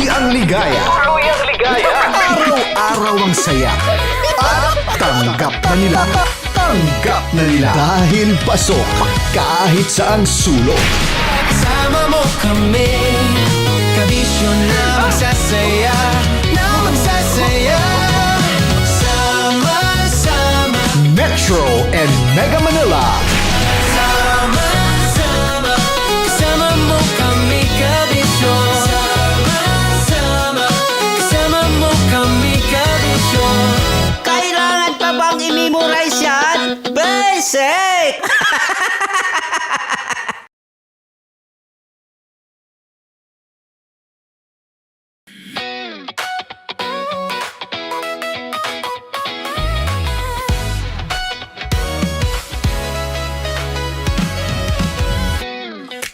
ang ligaya. Araw-araw ang saya. At tanggap na nila. Tanggap na nila. Dahil pasok kahit saang sulok. Sama mo kami, kabisyo na magsasaya, na magsasaya. Sama-sama Metro and Mega Manila. Sama-sama, kasama mo kami, kabisyo. Sama-sama, kasama mo kami, kabisyo. Kailangan pa bang i-memorize yan? Basic!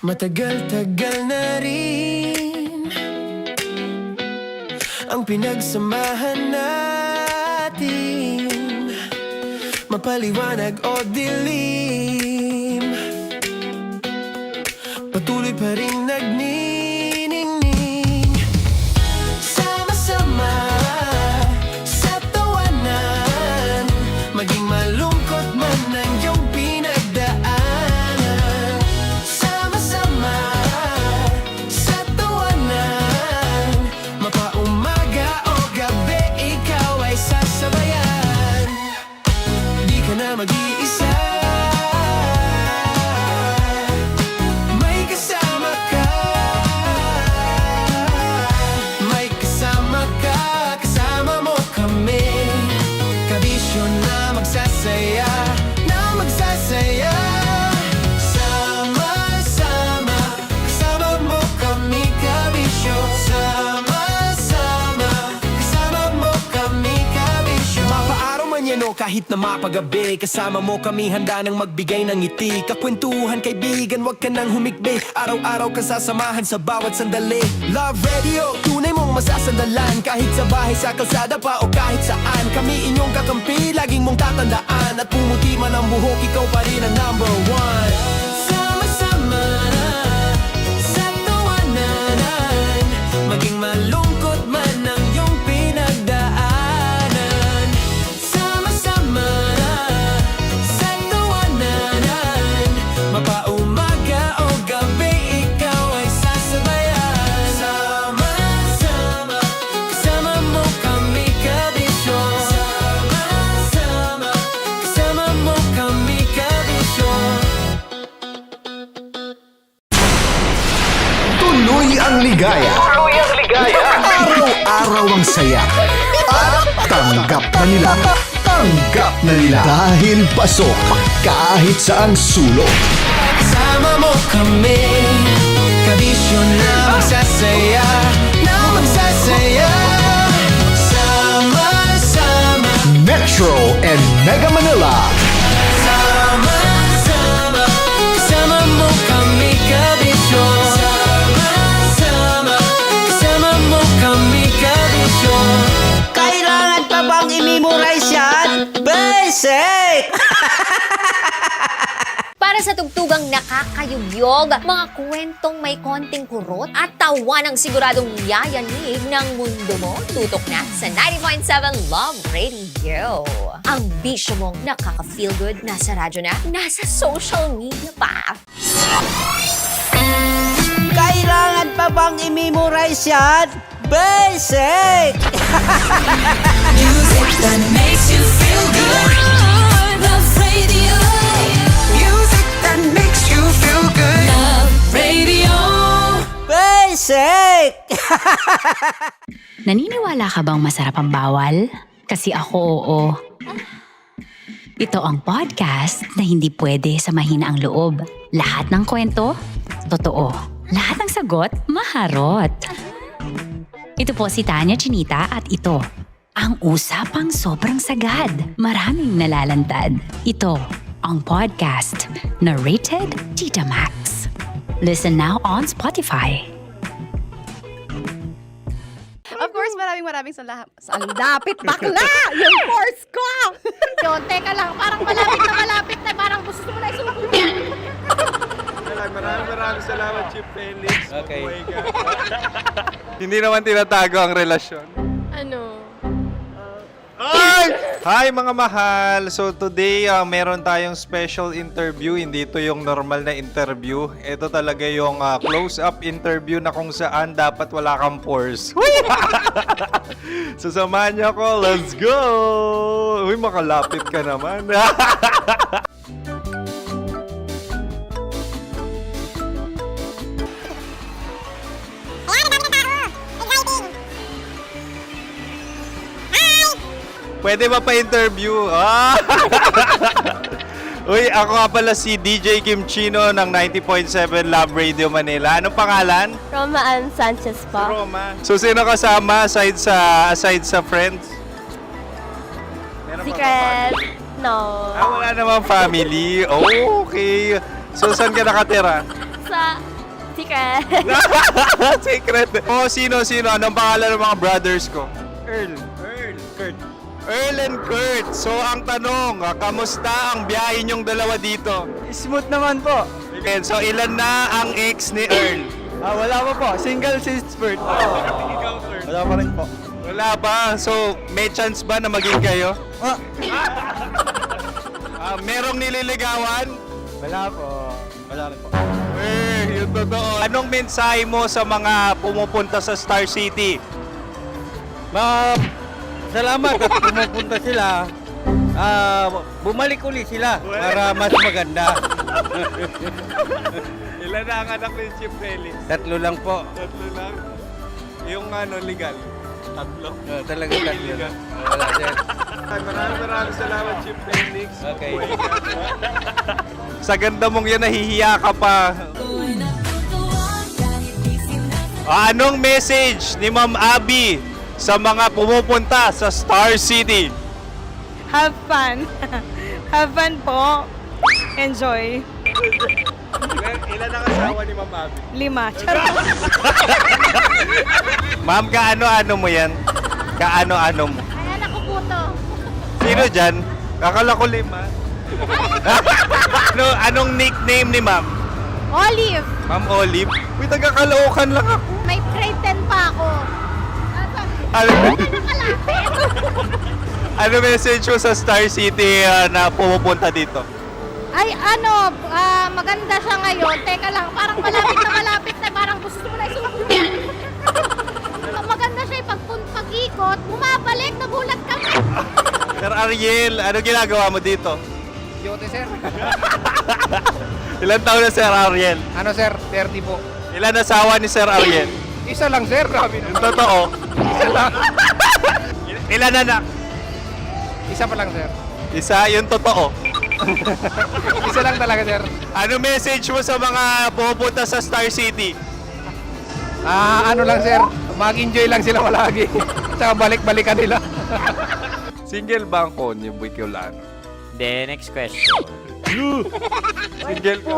Matagal-tagal na rin ang pinagsamahan natin, mapaliwanag o dilim, patuloy pa rin nagniningning. Sama-sama sa tawanan, maging malungkot man ang iyong pinagdaanan. Sama-sama sa tawanan, mapaumaga o gabi, ikaw ay sasabayan. Di ka na mag-iisa, may kasama ka. May kasama ka, kasama mo kami, kabisyo na magsasaya, na magsasaya. Sama-sama, kasama mo kami, kabisyo. Sama-sama, kasama mo kami, kabisyo. Mapaaraw man yan o kahit na mapagabi, kasama mo kami, handa nang magbigay ng ngiti. Kakwentuhan, kaibigan, wag ka nang humikbi. Araw-araw ka sasamahan sa bawat sandali. Love Radio, tunay mong masasandalan. Kahit sa bahay, sa kalsada pa o kahit saan, kami inyong kakampi, laging mong tatandaan. At pumuti man ang buhok, ikaw pa rin ang number one. Sama-sama sa tawanan, maging malungkot man ang iyong pinagdaanan. Sama-sama sa tawanan, mapaumaga o gabi, ikaw ay sasabayan. Sama-sama, kasama mo kami, kabisyo. Sama-sama, kasama mo kami, kabisyo. Tuloy ang ligaya. Araw-araw ang saya. At tanggap na nila. Tanggap na nila. Dahil pasok kahit saang sulok. Sama mo kami, kabisyo na magsasaya, na magsasaya. Sama-sama, Metro and Mega Manila. sama-sama, kasama mo kami, kabisyo. Sama-sama, kasama mo kami, kabisyo. Kailangan pa bang i-memorize yan? Basic! Para sa tugtugang nakakayugyog, mga kwentong may konting kurot at tawa ng siguradong yayanig ng mundo mo, tutok na sa 90.7 Love Radio. Ang bisyo mong nakaka-feel good, nasa radyo na, nasa social media pa. Kailangan pa bang i-memorize yan? Basic! Music that makes you feel good. Love Radio. Music that makes you feel good. Love Radio. Basic! Naniniwala ka bang masarap ang bawal? Kasi ako oo. Ito ang podcast na hindi pwede sa mahina ang loob. Lahat ng kwento, totoo. Lahat ng sagot, maharot. Ito po si Tanya Chinita at ito, ang usapang sobrang sagad. Maraming nalalantad. Ito, ang podcast na Rated Tita Max. Listen now on Spotify. Of course, maraming salamat. Lapit bakla! Yung course ko! Yun, teka lang, parang malapit na, parang gusto mo na isulat. Maraming salamat, Chief Felix. Okay. Oh my God. Hindi naman tinatago ang relasyon. Ano? Ay! Hi mga mahal! So today, meron tayong special interview. Hindi ito yung normal na interview. Ito talaga yung close-up interview na kung saan dapat wala kang pores. So samahan niyo ako. Let's go! Uy, makalapit ka naman. Pwede ba pa-interview? Uy, ako nga pala si DJ Kim Chino ng 90.7 Love Radio Manila. Anong pangalan? Roma Ann Sanchez po. Roma. So, sino kasama aside sa friends? Meron ba Secret. No. wala namang family. Oh, okay. So, saan ka nakatira? Sa Secret. Secret. Oh, sino? Anong pangalan ng mga brothers ko? Earl, Kurt. Earl and Kurt. So, ang tanong, kamusta ang biyahe niyong dalawa dito? Smooth naman po. Okay, so, ilan na ang ex ni Earl? Wala pa po. Single since birth. Wala pa rin po. Wala pa. So, may chance ba na maging kayo? Merong nililigawan? Wala po. Wala rin po. Yung totoo. Anong mensahe mo sa mga pumupunta sa Star City? Salamat at pumupunta sila. Bumalik uli sila para mas maganda. Ilan na ang anak ni Chief Felix? 3 lang po. 3 lang. Yung legal? 3? Talaga 3 lang. Wala sir. Maraming salamat, Chief Felix. Okay. Sa ganda mong yan, nahihiya ka pa. Anong message ni Ma'am Abby sa mga pumupunta sa Star City? Have fun. Have fun po. Enjoy. Ilan ang asawa ni Ma'am Abby? 5. Charot. Ma'am, kaano-ano mo yan? Kaano-ano mo? Ayan ako po to. Sino dyan? Kakala ko 5. Anong nickname ni Ma'am? Olive. Ma'am Olive? Uy, taga-Caloocan lang ako. May grade 10 pa ako. Ano message mo sa Star City na pumupunta dito? Ay, maganda siya ngayon. Teka lang, parang malapit na. Parang gusto mo na isulong. Maganda siya pag-ikot, bumabalik, nagulat kami. Sir Ariel, ano ginagawa mo dito? Yote sir. Ilan taon na Sir Ariel? Ano sir? 30 po. Ilan asawa ni Sir Ariel? Isa lang sir. Grabe Yung totoo. Ilan anak? Isa pa lang sir. Isa, yung totoo. Isa lang talaga sir. Ano message mo sa mga pupunta sa Star City? Ano lang sir. Mag-enjoy lang sila palagi. Tsaka balik-balikan nila. Single ba ang konyo, Bicolano? Then, next question. Single ka?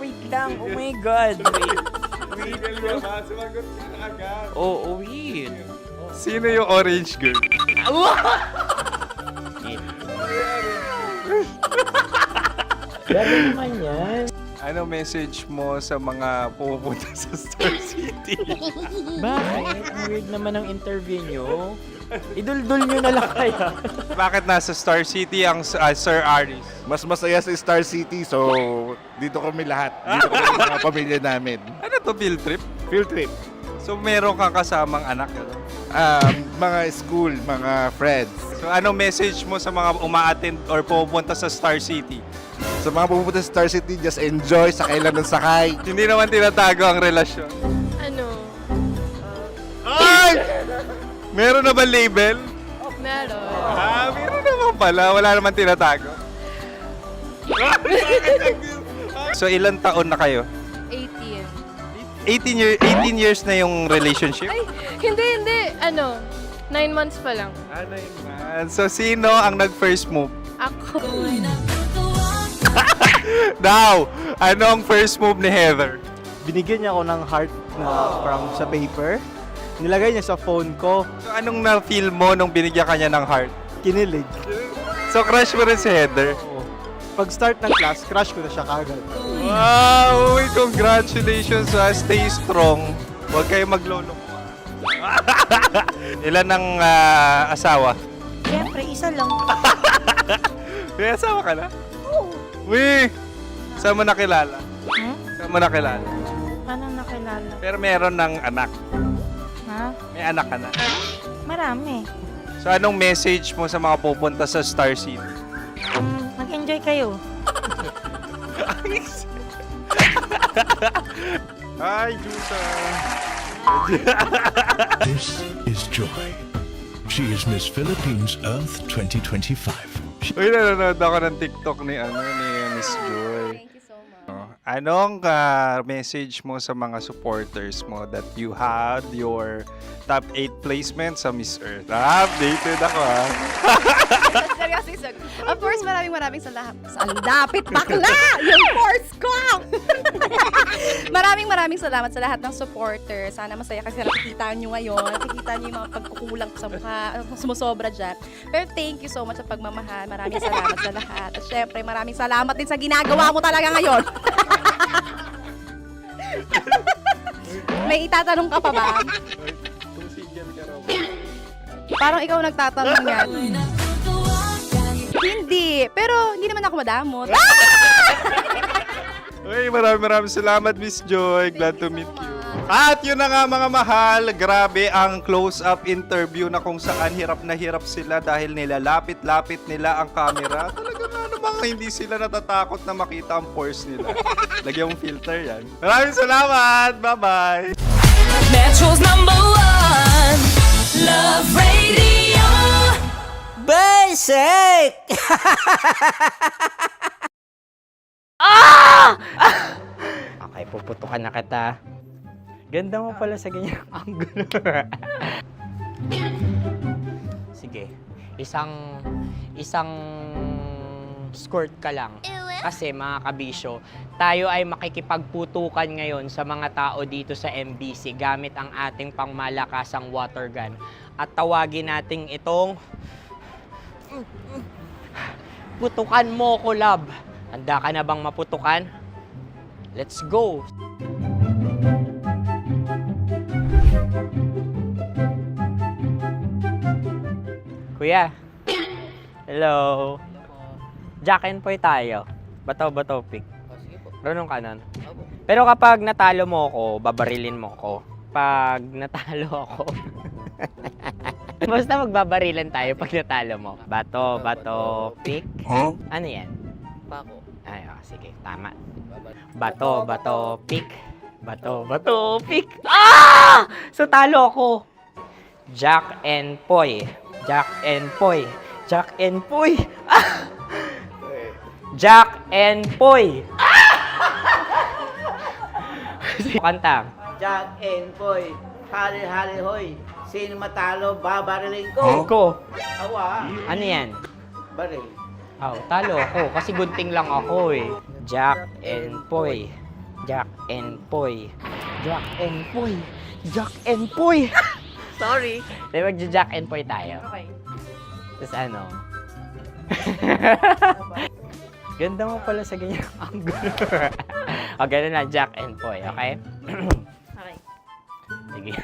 Wait lang. Oh my God. Single ka ba? Sumagot ka na agad. Oh, wait. Sino yung orange girl? Gano'n naman yan. Ano message mo sa mga pupunta sa Star City? Bakit? Ang weird naman ang interview nyo. Idul-dul nyo na lang kaya. Bakit nasa Star City ang Sir Aris? Mas masaya sa Star City, so dito kami lahat. Dito kami mga pamilya namin. Ano to, field trip? Field trip. So meron kang kasamang anak? Ano? Mga school, mga friends. So ano message mo sa mga uma-attend or pupunta sa Star City? Sa mga pupunta sa Star City, just enjoy, sakay lang ng sakay. Hindi naman tinatago ang relasyon. Ano? Ay! Meron na ba label? Meron. Meron naman pala. Wala naman tinatago. So ilan taon na kayo? 18. 18 years na yung relationship? Ay, hindi. 9 months pa lang. 9 months. So sino ang nag-first move? Ako. Now, anong first move ni Heather? Binigyan niya ako ng heart na from sa paper. Nilagay niya sa phone ko. So anong na-feel mo nung binigyan kanya ng heart? Kinilig. So crush mo rin si Heather? Pag start ng class, crush ko na siya kagad. Wow! Uy, congratulations ha! Stay strong. Huwag kayo maglolo. Ilan ang asawa? Siyempre, isa lang. May asawa ka na? Oo. Uy! Saan mo nakilala? Saan mo nakilala? Paano nakilala? Pero meron ng anak. Ha? May anak ka na. Marami. So anong message mo sa mga pupunta sa Star City? Mag-enjoy kayo. Hi, Jusa! This is Joy. She is Miss Philippines Earth 2025. Uy, nanonood ako ng TikTok ni Miss Joy. Thank you so much. Anong message mo sa mga supporters mo that you had your top 8 placement sa Miss Earth? Updated ako Seryoso. Of course, maraming salamat. Ang dapit bakla! Yung course ko! maraming salamat sa lahat ng supporters. Sana masaya kasi nakikita nyo ngayon. Nakikita nyo yung mga pagkukulang ko sa mukha. Sumusobra dyan. Pero thank you so much sa pagmamahal. Maraming salamat sa lahat. At syempre, maraming salamat din sa ginagawa mo talaga ngayon. May itatanong ka pa ba? Parang ikaw nagtatanong yan. Hindi. Pero hindi naman ako madamot. Uy, maraming salamat, Miss Joy. Glad to meet you. At yun na nga mga mahal, grabe ang close-up interview na kung saan hirap na hirap sila dahil nilalapit-lapit nila ang camera. Talaga nga namang hindi sila natatakot na makita ang pores nila. Lagyan mong filter yan. Maraming salamat! Bye-bye! Metro's #1 Love Radio. Basic! Okay, puputukan na kita. Ganda mo pala sa ganyang angulo. Sige, isang skirt ka lang. Kasi mga kabisyo, tayo ay makikipagputukan ngayon sa mga tao dito sa MBC gamit ang ating pangmalakasang water gun. At tawagin natin itong putukan mo ko, love. Handa ka na bang maputukan? Let's go! Kuya. Hello. Jack and Poy tayo. Bato-bato pick. Runong ka nun. Pero kapag natalo mo ako, babarilin mo ako. Pag natalo ako, basta magbabarilan tayo pag natalo mo. Bato, pick. Huh? Ano yan? Bako. Ay, sige, tama. Bato, pick. Bato, pick. Ah! So, talo ako. Jack and Poy. Jack and Poy. Jack and Poy. Ah! Jack and Poy. Ah! Kanta. Jack and Poy, hali hoy. Sino matalo, babariling ko. Ko. Awa, Ano yan? baril. Oh, talo ako kasi gunting lang ako eh. Jack and Poy. Jack and Poy. Jack and Poy. Jack and Poy. Sorry. Di ba Jack and Poy tayo? Okay. Tapos ano? Ganda mo pala sa ganyang angulo. O, ganun na, Jack and Poy, okay? Okay. Sige.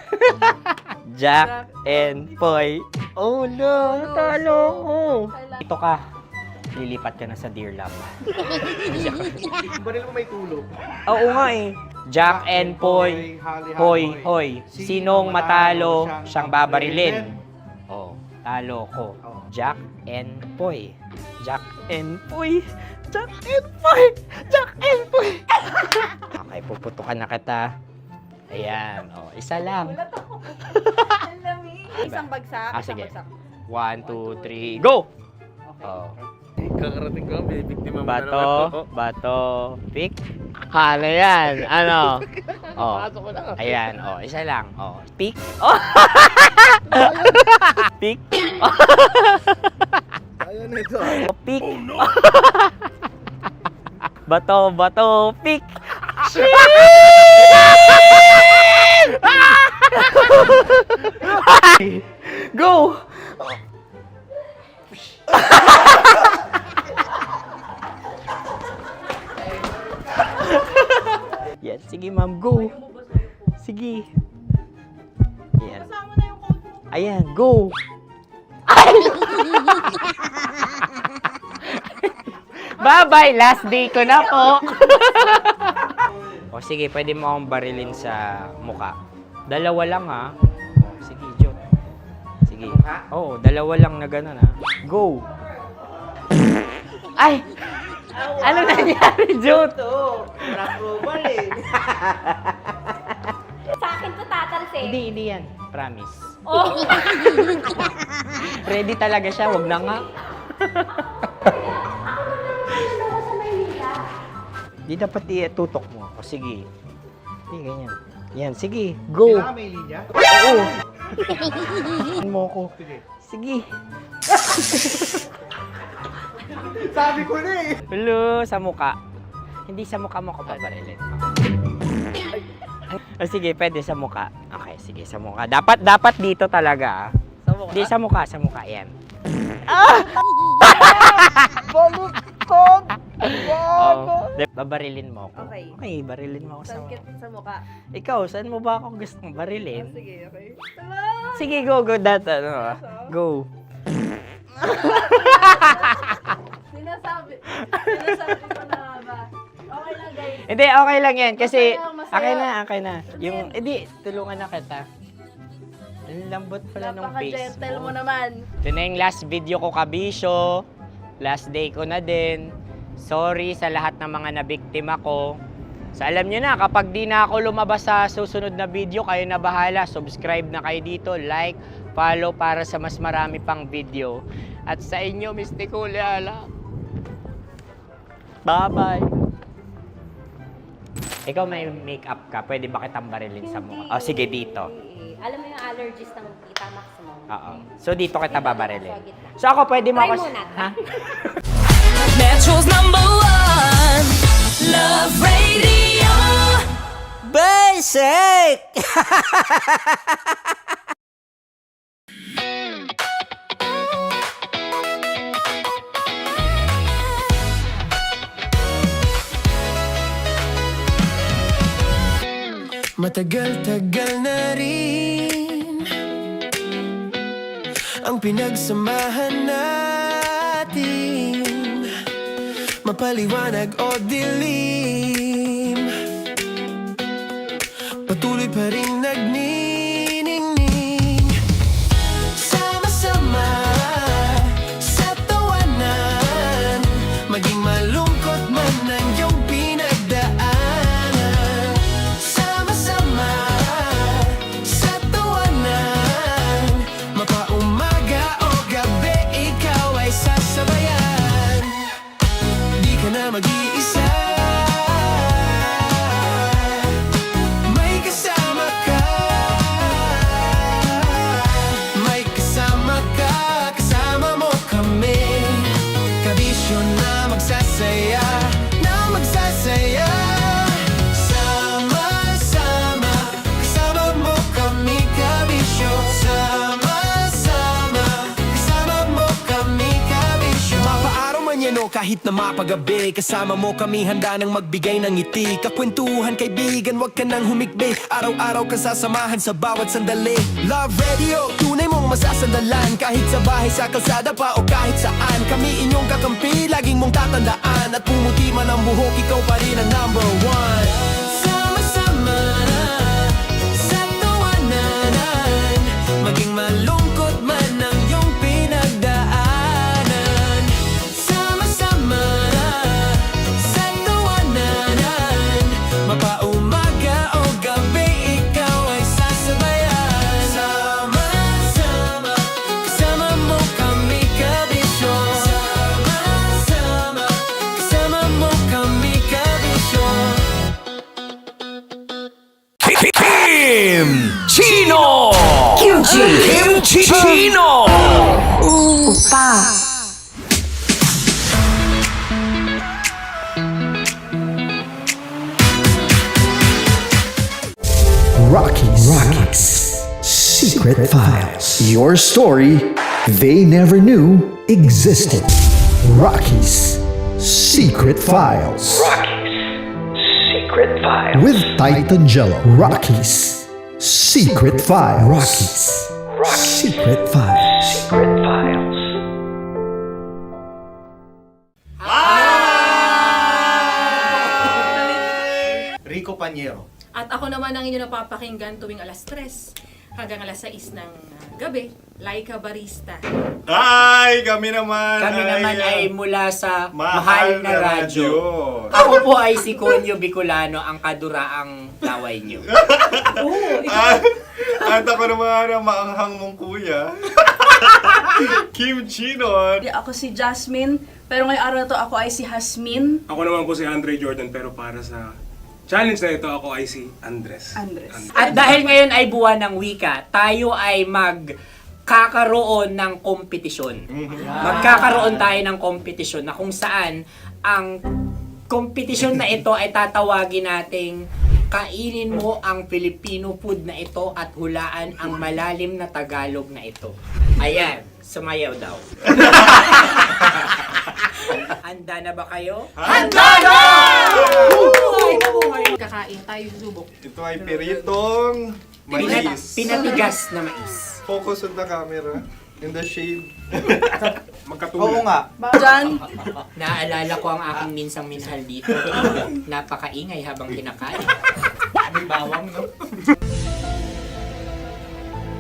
Jack and Poy. Oh no, talo ko. Ito ka. Lilipat ka na sa Dear Love. Baril mo may tulog. Oo nga eh. Jack and Poy. Hoy. Sinong matalo, siyang babarilin. Oh, talo ko. Jack and Poy. Jack and Poy. Jack and Poy. Jack and Poy. Okay, puputukan na kita. Ayan. Oh, isa lang. Isang bagsak. Sige. 1, 2, 3, go! Oh. Kakarating ko, binibiktima mo Bato, pick. Ano yan? Ano? Oh. Ayan, oh, isa lang. Oh, pick. Oh. Pick. Ayaw na ito. Oh, pick. Bato, pick. Go! Yan, sige ma'am, go. Sige. Ayan. Ayan, go! Bye-bye! Last day ko na po! O sige, pwede mo akong barilin sa muka. Dalawa lang ha. O, sige, Jot. Sige. Oo, dalawa lang na gano'n ha. Go! Ay! Ano nangyari, Jot? Ito, approval eh. Sa akin to tatalsik. Hindi yan. Promise. Oh. Ready talaga siya, wag na nga. Di dapat tutok mo. O sige. Sige, ganyan. Yan, sige. Go. Kailangan may linya? Oo. mo ko. Sige. Sabi ko na eh. Hello, sa muka. Hindi sa muka mo ko paparilin. O sige, pwede sa muka. Okay, sige, sa muka. Dapat dito talaga. Sa muka? Hindi, sa muka. Yan. Baluktot! Oh, babarilin mo ako. Okay. Okay, barilin mo ako sa muka. Sa mukha. Ikaw, saan mo ba ako gustong barilin? Sige, okay. Sige, go. Go. Sinasabi ko na ba? Okay lang, guys. Hindi, okay lang yan. Kasi, Masaya. okay na. Yung, hindi, tulungan na kita. Ang lambot pala nung face Napaka-gentle mo. mo naman. Ito na yung last video ko, kabisyo. Last day ko na din. Sorry sa lahat ng mga nabiktima ko. So alam nyo na, kapag di na ako lumabas sa susunod na video, kayo na bahala. Subscribe na kayo dito, like, follow para sa mas marami pang video. At sa inyo, Mistiko Leala. Bye-bye. Ikaw may makeup ka, pwede ba kitang barilin sa mukha? O sige, dito. Alam mo yung allergies ng Tita Max mo? Oo. So dito kita babarilin. So ako pwede mo Try ako... muna. Ha? Metro's #1 Love Radio Basic! Matagal-tagal na rin ang pinagsamahan natin, mapaliwanag o dilim, patuloy pa rin nagniningning. Sama-sama sa tawanan, maging malungkot man ang iyong pinagdaanan. Sama-sama sa tawanan, mapaumaga o gabi, ikaw ay sasabayan. Di ka na mag-iisa, may kasama ka. May kasama ka, kasama mo kami. Kabisyo na magsasaya, na magsasaya. Sama-sama, kasama mo kami, kabisyo. Sama-sama, kasama mo kami, kabisyo. Mapaaraw man yan o kahit na mapagabi, kasama mo kami, handa nang magbigay ng ngiti. Kakwentuhan, kaibigan, wag ka nang humikbi. Araw-araw ka sasamahan sa bawat sandali. Love Radio, tunay mong masasandalan. Kahit sa bahay, sa kalsada pa o kahit saan, kami inyong kakampi, laging mong tatandaan. At pumuti man ang buhok, ikaw pa rin ang #1. Sama-sama sa tawanan, maging malungkot man ang iyong pinagdaanan. Sama-sama sa tawanan, mapaumaga o gabi, ikaw ay sasabayan. Sama-sama, kasama mo kami, kabisyo. Sama-sama, kasama mo kami, kabisyo. Kim Chino! Kim Chino! Rocky's Secret Files. Your story they never knew existed. Rocky's Secret Files. With Titan Jello. Rocky's Secret Files. Rockies Secret Files. Rico Panyero. At ako naman ang inyo napapakinggan tuwing alas 3 hanggang alas 6 ng gabi, Laika Barista. Ay, kami naman. Kami naman ay mula sa Mahal Mahal na Radyo. Radyo. Ako po ay si Conyo Bicolano, ang kaduraang laway niyo. At ako naman ang maanghang mong kuya. Kim Chinon. Ako si Jasmine, pero ngayong araw na to ako ay si Hasmin. Ako naman po si Andre Jordan, pero para sa challenge na ito, ako ay si Andres. At dahil ngayon ay buwan ng wika, tayo ay magkakaroon ng kompetisyon. Magkakaroon tayo ng kompetisyon na kung saan ang kompetisyon na ito ay tatawagin nating kainin mo ang Filipino food na ito at hulaan ang malalim na Tagalog na ito. Ayan, sumayaw daw. Handa na ba kayo? Handa na! Kakain tayo subok. Ito ay piritong mais. Pinatigas na mais. Focus on the camera. In the shade. Magkatulad. nga. Diyan, Naaalala ko ang aking minsang minahal dito. Napakaingay habang kinakain. May bawang, no?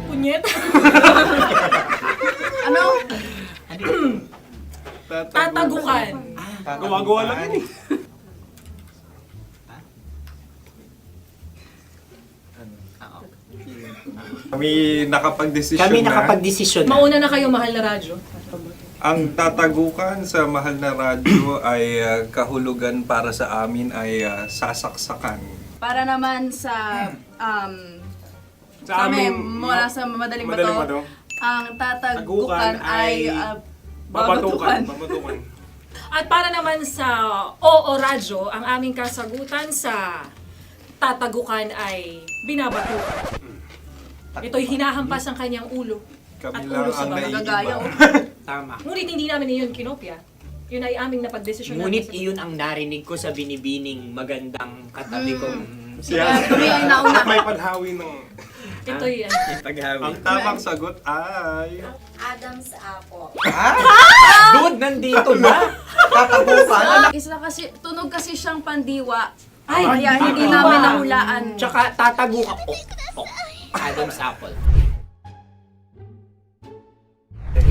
Punyet. ano? Tatagukan. Gawa-gawa lang yun eh. Kami nakapag-desisyon Kami na. nakapag-desisyon na. Mauna na kayo, Mahal na Radyo. Ang tatagukan sa Mahal na Radyo ay kahulugan para sa amin ay sasaksakan. Para naman sa, Sa amin, mula sa madaling Madaling bato, bato. ang tatagukan Tagukan ay Babatukan. babatukan. Babatukan. At para naman sa Oo Radyo, ang aming kasagutan sa tatagukan ay binabatukan. Ito'y hinahampas ang kanyang ulo. Kami At lang ulo sa ang mga gagaya, naiiba. Tama. Ngunit hindi namin iyon kinopya. Yun ay aming napagdesisyon Ngunit namin. iyon ang narinig ko sa binibining magandang katabi kong Siya. Kami ang nauna. May padhawi ng... Ito'y Ang tamang sagot ay... Adam's apple. Dude, nandito ba? Isa kasi, tunog kasi siyang pandiwa. Ay, Kaya hindi pandiwa. namin nahulaan. Tsaka tatagukan. Adam's apple.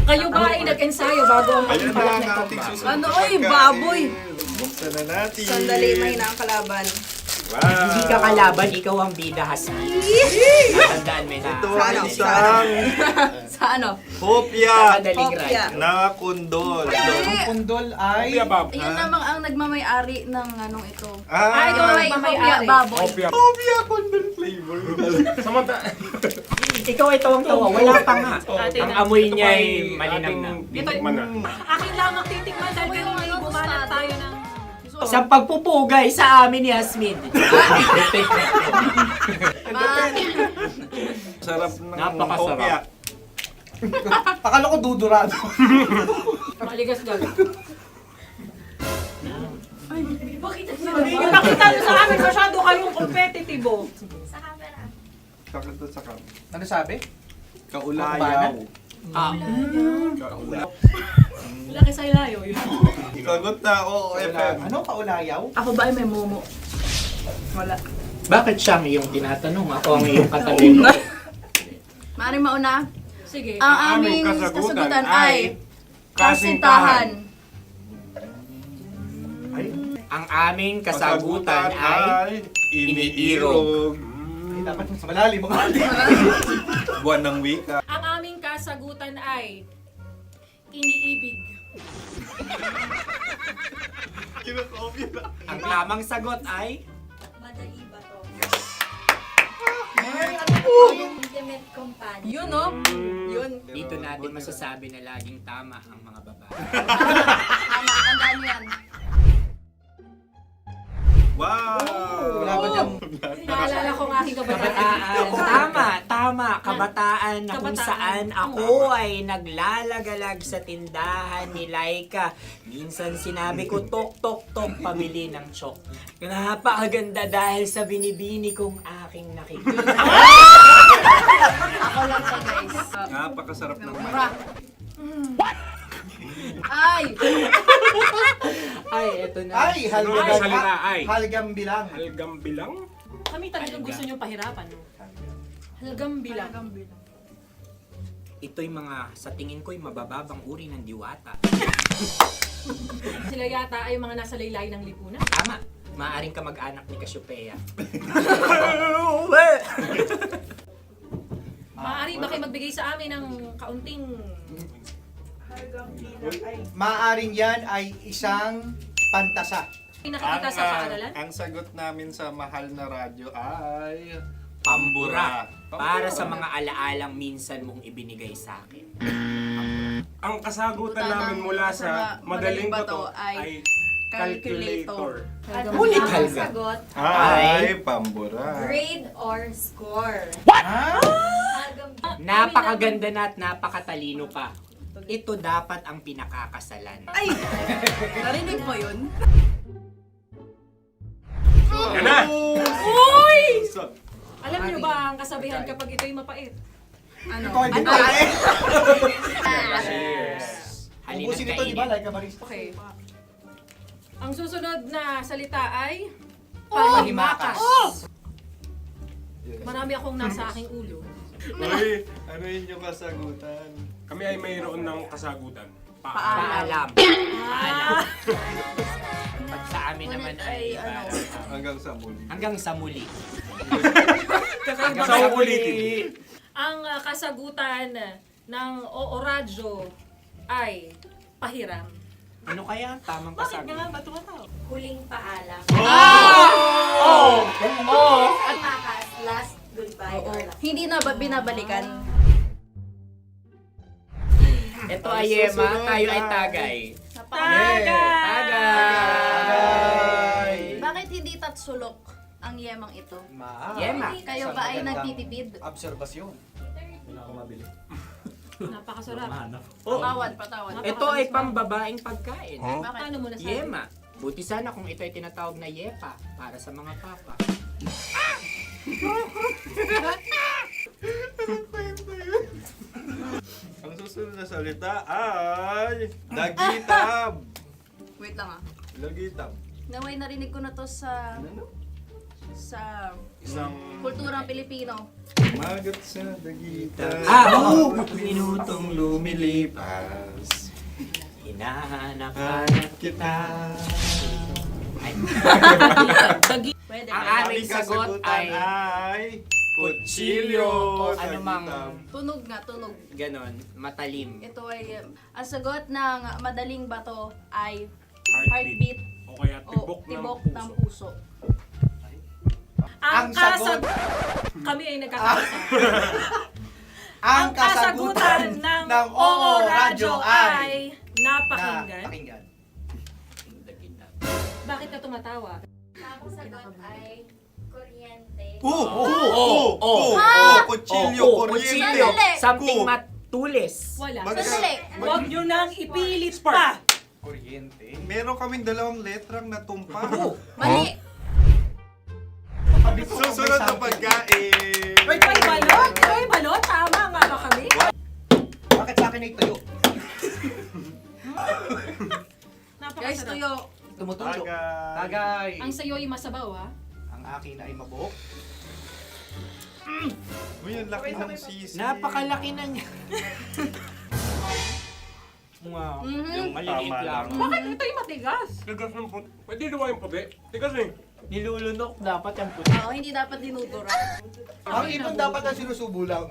kayo ba ay nag-ensayo bago ang Ayan pagbalak na na ang ito? ating susunod Ano, na oy, pagkain. baboy. Buksan na natin. Sandali, mahina ang kalaban. Wow. Hindi ka kalaban, ikaw ang bida, Hasmin. Natandaan mo na. Ito ang isang Sa ano? hopya Madaling Hopya. right. na kundol. Pundol ay... Opya Bob. Yun namang ang nagmamay-ari ng anong ito. Ah, ito ay Hopya, baboy. Opya. hopya kundol flavor. Samanta... Ikaw ay tawang-tawa, wala pa nga. Atin Ang na. amoy niya ay malinang na. Titikman na. Akin lamang titikman dahil kayo ay bumanat tayo ng... Sa pagpupugay sa amin ni Hasmin. Sarap ng Napakasarap. hopya. Akala ko dudurado. Maligas gala. Ay, bakit? Ipakita nyo sa amin masyado kayong competitive. Oh. Sakit to sa kam. Ano sabi? Kaulayaw. Ah, Laki sa ilayo yun. Sagot na, oo, FM. Ano? Kaulayaw? Ako ba ay may momo? Wala. bakit siya ang iyong tinatanong? Ako ang iyong katabi. Maaaring mauna. Sige. Ang aming kasagutan kasagutan ay ay kasintahan. Ang aming kasagutan ay iniirog. Dapat mas malalim mga Buwan ng wika. Ang aming kasagutan ay iniibig. Kinakopya na. Ang tamang sagot ay Madali ba to? Intimate companion. Yun, no? Yun. dito natin masasabi na laging tama ang mga babae. Tama, tandaan mo yan. Wow! Wala ba dyan? Naalala ko ang aking kabataan. Kabataan. Tama. Kabataan na kung Kabataan. saan ako ay naglalagalag sa tindahan ni Laika. Minsan sinabi ko, tok, tok, tok, pabili ng chok. Napakaganda dahil sa binibini kong aking nakikita. Ako lang to, guys. Napakasarap ng Mura. Ay! Ay, eto na. Ay, Ano ang salita ay? halgam bilang. Halgam bilang? Kami talagang gusto nyo pahirapan. No? Halagang bilang. Ito'y mga, sa tingin ko'y mabababang uri ng diwata. Sila yata ay mga nasa laylay ng lipunan. Tama. Maaring ka mag-anak ni Cassiopeia. Maaari ba kayo magbigay sa amin ng kaunting... Maaring yan ay isang pantasa. Nakikita sa paaralan? Ang sagot namin sa mahal na radyo ay... Pambura. Para sa mga alaalang minsan mong ibinigay sa akin. Ang kasagutan namin mula sa madaling bato ay calculator. Ulit halga. Sagot, Ay, pambura. grade or score. Napakaganda na at napakatalino pa. Ito dapat ang pinakakasalan. Ay! Narinig mo yun? Yan na! Uy! Alam niyo ba ang kasabihan kapag ito'y mapait? Ano? Cheers! Halina't Ubusin ito, di ba? kainin. Like a barista. Okay. Ang susunod na salita ay... Panihimakas. Marami akong nasa aking ulo. Uy, ano yun yung kasagutan? Kami ay mayroon ng kasagutan. Paalam. Paalam. Pag sa amin naman ay Hanggang sa muli. hanggang sa muli. Sa ulitin. Ang kasagutan ng Oo Radyo ay pahiram. Ano kaya ang tamang Bakit nga kasagutan? ba tumatawa? Huling paalam. Oh! At makas, last goodbye or last. Hindi na ba binabalikan? Ito ay Yema, tayo ay Tagay. Tagay! Bakit hindi tatsulok ang yemang ito? Yema. Kayo ba ay nagtitipid? Obserbasyon. Napakasarap. Patawad. Ito ay pambabaeng pagkain. Bakit? Paano mo nasabi? Yema. Buti sana kung ito ay tinatawag na Yepa para sa mga papa. Ang susunod na salita ay... Dagitab! Wait lang ah. Dagitab. Naway narinig ko na to sa Isang kulturang Pilipino. magat sa dagitab. Oo! Minutong lumilipas. Hinahanap-hanap kita. Pwede. Ang ba? aming sagot ay kutsilyo. o anumang Tunog nga, tunog. ganon, matalim. Ito ay, ang sagot ng madaling bato ay Heartbeat. heartbeat O kaya o tibok ng puso. Ang sagot- Kami ay nagkakaisa. Ang kasagutan ng Oo Radyo ay napakinggan. Pakinggan. Bakit ka tumatawa? Ang sagot ay kuryente. Kutsilyo, kuryente. Sandali. Something matulis. Wala. Sandali. Huwag nyo nang ipilit pa. Kuryente. Meron kaming dalawang letrang natumpa. Mali. Susunod na pagkain. May balot? May balot? Tama nga ba kami? Bakit sa akin ay tuyo? Guys, Napakasarap. tuyo. Tumutulo. Tagay. Ang sayo ay masabaw, ha? Ang akin ay mabuhok. Uy, ang laki ng sisi. Napakalaki na niya. Wow. Yung maliliit Tama lang. lang. Bakit ito'y matigas? Tigas ng puti. Pwede nawa yung puti. Tigas eh. Nilulunok dapat yung puti. Oo, hindi dapat dinudura. Ang ibon dapat ang sinusubo lang.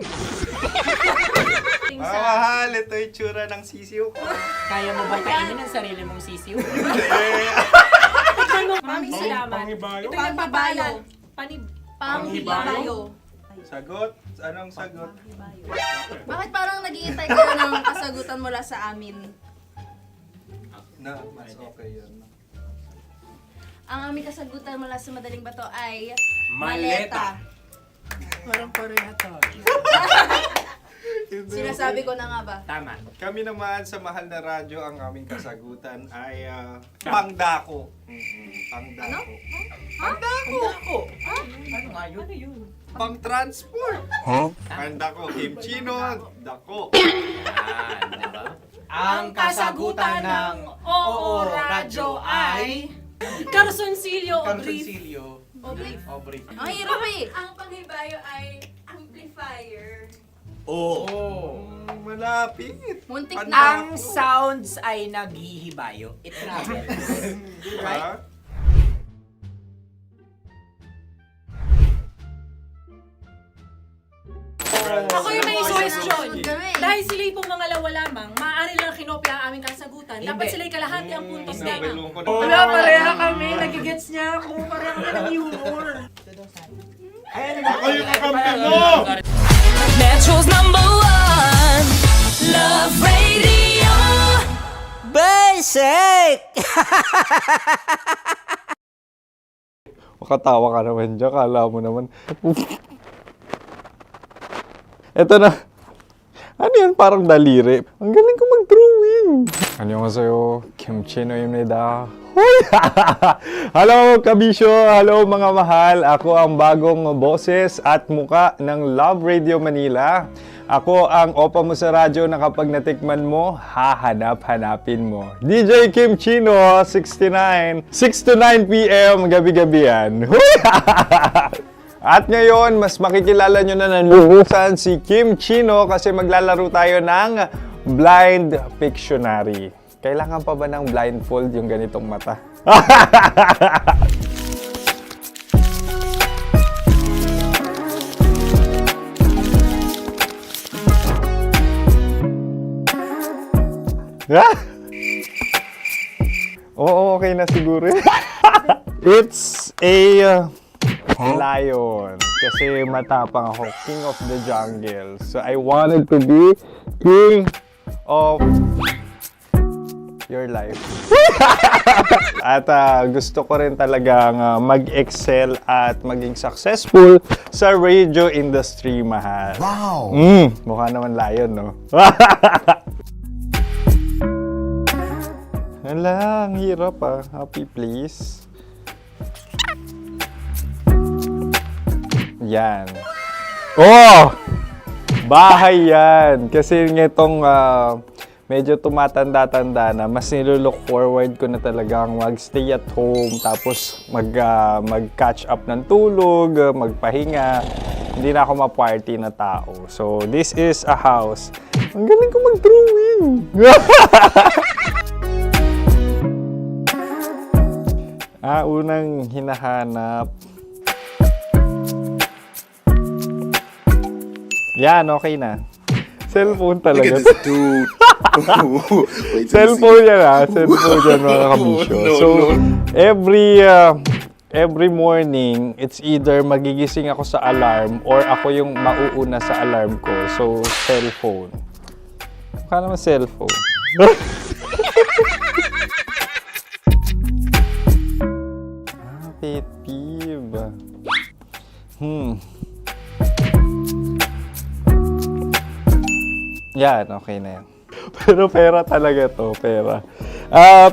Mahal, ito yung tsura ng sisiw ko. Kaya mo ba kainin ang sarili mong sisiw? Maraming salamat. Panghibayo. Ito yung pabalan. Panghibayo. Sagot? Anong sagot? Bakit parang naghihintay kayo ng kasagutan mula sa amin? Na, mas okay yun. Ang aming kasagutan mula sa madaling bato ay Maleta. Parang parehata. Sinasabi ko na nga ba? Tama. Kami naman sa mahal na radyo, ang aming kasagutan ay pangdako. Pangdako. Ano? Pangdako. Ano nga? Ano yun? Pang transport. Ang dako, kimchino, dako. Yan, diba? Ang kasagutan ng Oo Radyo ay Carsoncillo Obrief. Ang hirap eh. Ang panghibayo ay amplifier. Malapit. Muntik Ang na. Ang sounds ay naghihibayo. It travels. Diba? Ako yung may suggestion. Kami. Dahil sila pong mga lawa lamang, maaari lang kinopya ang aming kasagutan. Dapat Hindi. sila'y kalahati ang puntos lamang. Wala, pareha kami. Nagigets niya ako. Pareha kami ng humor. Ako yung kakampi mo! Metro's #1 Love Radio. Basic! Makatawa ka naman dyan. Kala mo naman. Eto na. Ano yan? Parang daliri. Ang galing ko mag-drawing. Annyeonghaseyo. Kimchi-no-imnida. Hello, kabisyo. Hello, mga mahal. Ako ang bagong boses at muka ng Love Radio Manila. Ako ang opa mo sa radyo na kapag natikman mo, hahanap-hanapin mo. DJ Kim Chino, 69. 6 to 9 p.m. gabi-gabi yan. At ngayon, mas makikilala nyo na ng luhusan si Kim Chino kasi maglalaro tayo ng Blind Pictionary. Kailangan pa ba ng blindfold yung ganitong mata? Oo, okay na siguro. It's a lion. Kasi matapang ako. King of the jungle. So I wanted to be king of your life. At gusto ko rin talagang mag-excel at maging successful sa radio industry, mahal. Wow! Mukha naman lion, no? Hala, ang hirap ah. Happy, please. Yan. Oh! Bahay yan. Kasi itong medyo tumatanda-tanda na, mas nilook forward ko na talagang mag-stay at home, tapos mag-catch up ng tulog, magpahinga. Hindi na ako ma-party na tao. So, this is a house. Ang galing ko mag-drawing! Unang hinahanap. Yan, okay na. Cellphone talaga. dude. Cellphone yan Cellphone yan, mga kabisyo. So, every morning, it's either magigising ako sa alarm or ako yung mauuna sa alarm ko. So, cellphone. Mukha naman cellphone. Pet peeve. Yan, okay na yan. Pero pera talaga to, pera.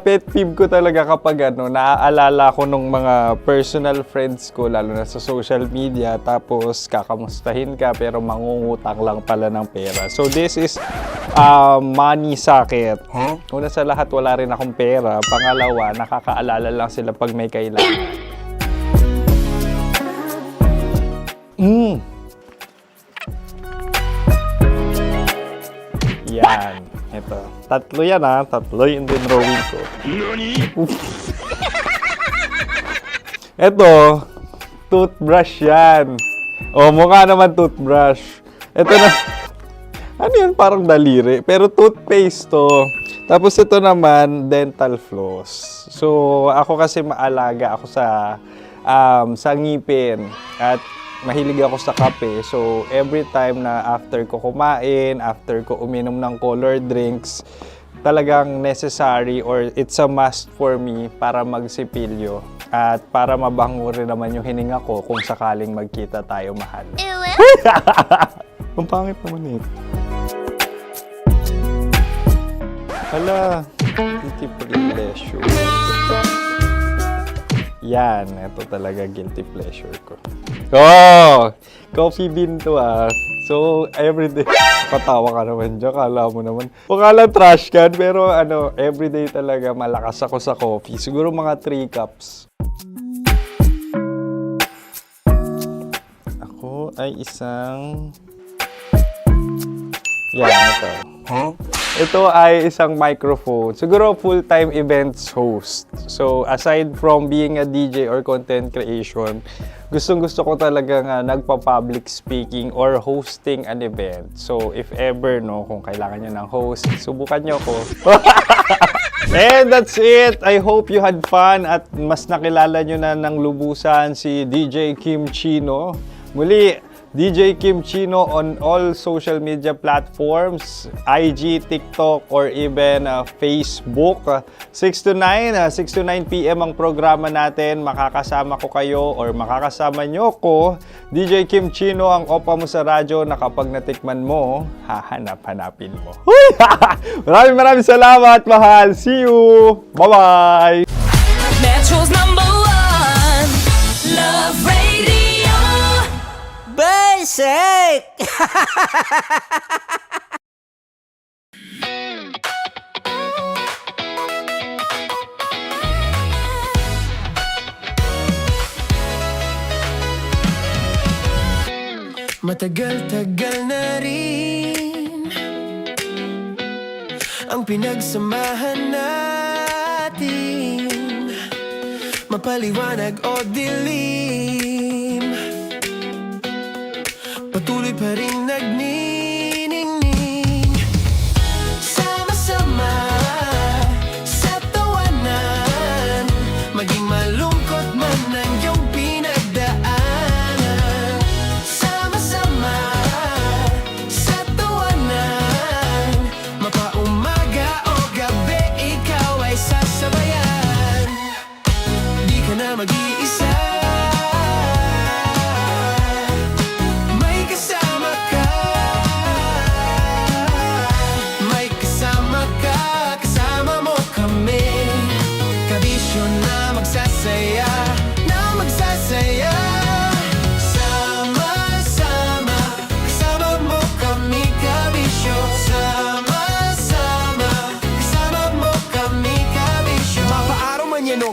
Pet peeve ko talaga kapag naaalala ko nung mga personal friends ko, lalo na sa social media, tapos kakamustahin ka pero mangungutang lang pala ng pera. So this is money sakit. Una sa lahat, wala rin akong pera. Pangalawa, nakakaalala lang sila pag may kailangan. Yan. Ito. Tatlo yan Tatlo yung dinrawing ko. Ito. Toothbrush yan. O, mukha naman toothbrush. Ito na. Ano yan? Parang daliri. Pero toothpaste to. Tapos ito naman, dental floss. So, ako kasi maalaga ako sa ngipin. At mahilig ako sa kape. So, every time na after ko kumain, after ko uminom ng colored drinks, talagang necessary or it's a must for me para magsipilyo. At para mabango rin naman yung hininga ko kung sakaling magkita tayo, mahal. Ang pangit naman ito. Hala, guilty pleasure. Yan, ito talaga guilty pleasure ko. Oh! Coffee bean to ah. So, everyday. Katawa ka naman dyan, kala mo naman. Pakala trash can, pero everyday talaga malakas ako sa coffee. Siguro mga 3 cups. Ako ay isang... Yan, ito. Ito ay isang microphone. Siguro full-time events host. So, aside from being a DJ or content creation, gustong-gusto ko talaga nga nagpa-public speaking or hosting an event. So, if ever, kung kailangan nyo ng host, subukan nyo ko. And that's it. I hope you had fun at mas nakilala nyo na ng lubusan si DJ Kim Chino. Muli, DJ Kim Chino on all social media platforms, IG, TikTok, or even Facebook. 6 to 9 p.m. ang programa natin. Makakasama ko kayo or makakasama nyo ko. DJ Kim Chino, ang opa mo sa radyo na kapag natikman mo, hahanap-hanapin mo. Maraming salamat, mahal. See you! Bye-bye! Metro's #1 Love Radio. Basic! Matagal-tagal na rin ang pinagsamahan natin, mapaliwanag o dilim, patuloy pa rin nagniningning. Sama-sama sa tawanan, maging malungkot man ang iyong pinagdaanan. Sama-sama sa tawanan, mapaumaga o gabi, ikaw ay sasabayan. Di ka na mag-iisa,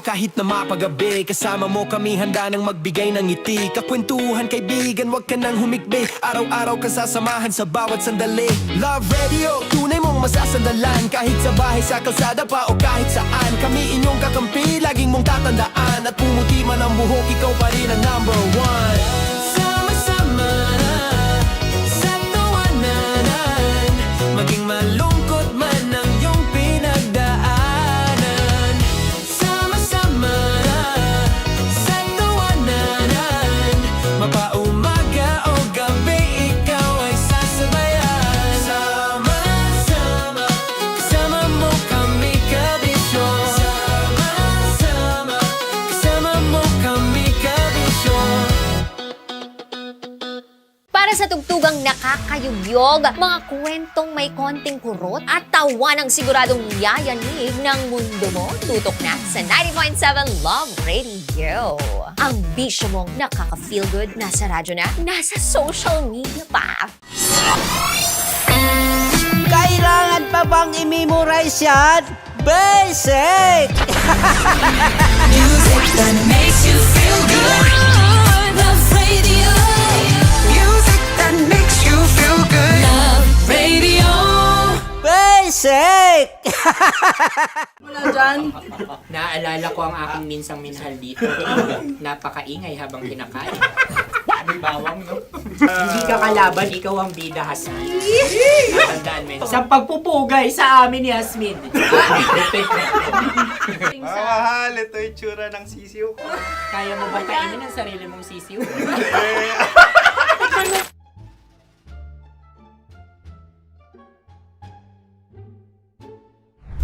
kahit na mapagabi, kasama mo kami handa nang magbigay ng ngiti. Kakwentuhan kaibigan, wag ka nang humikbi. Araw-araw ka sasamahan sa bawat sandali. Love Radio, tunay mong masasandalan. Kahit sa bahay, sa kalsada pa o kahit saan, kami inyong kakampi, laging mong tatandaan. At pumuti man ang buhok, ikaw pa rin ang #1. Sama-sama sa tawanan, maging malungkot man ang iyong pinagdaanan. Mapaumaga o gabi, ikaw ay sasabayan. Sama-sama, kasama mo kami kabisyo. Sama-sama, kasama mo kami kabisyo. Para sa tugtugang nakakayugyog, mga kwentong may konting kurot at tawa ng siguradong yayanig ng mundo mo, tutok na sa 90.7 Love Radio. Ang bisyo mong nakaka-feel good, nasa radyo na, nasa social media pa. Kailangan pa bang i-memorize yan? Basic! Music that makes you feel good. Love Radio. Music that makes you feel good. Love Radio. Basic! Wala dyan. Naalala ko ang aking minsang minahal dito. Napakaingay habang kinakain. May bawang, no? Hindi ka kalaban, ikaw ang bida, Hasmin. Tandaan mo yun. Sa pagpupugay sa amin ni Hasmin. Mahal, ito yung tsura ng sisiw ko. Kaya mo ba kainin ang sarili mong sisiw?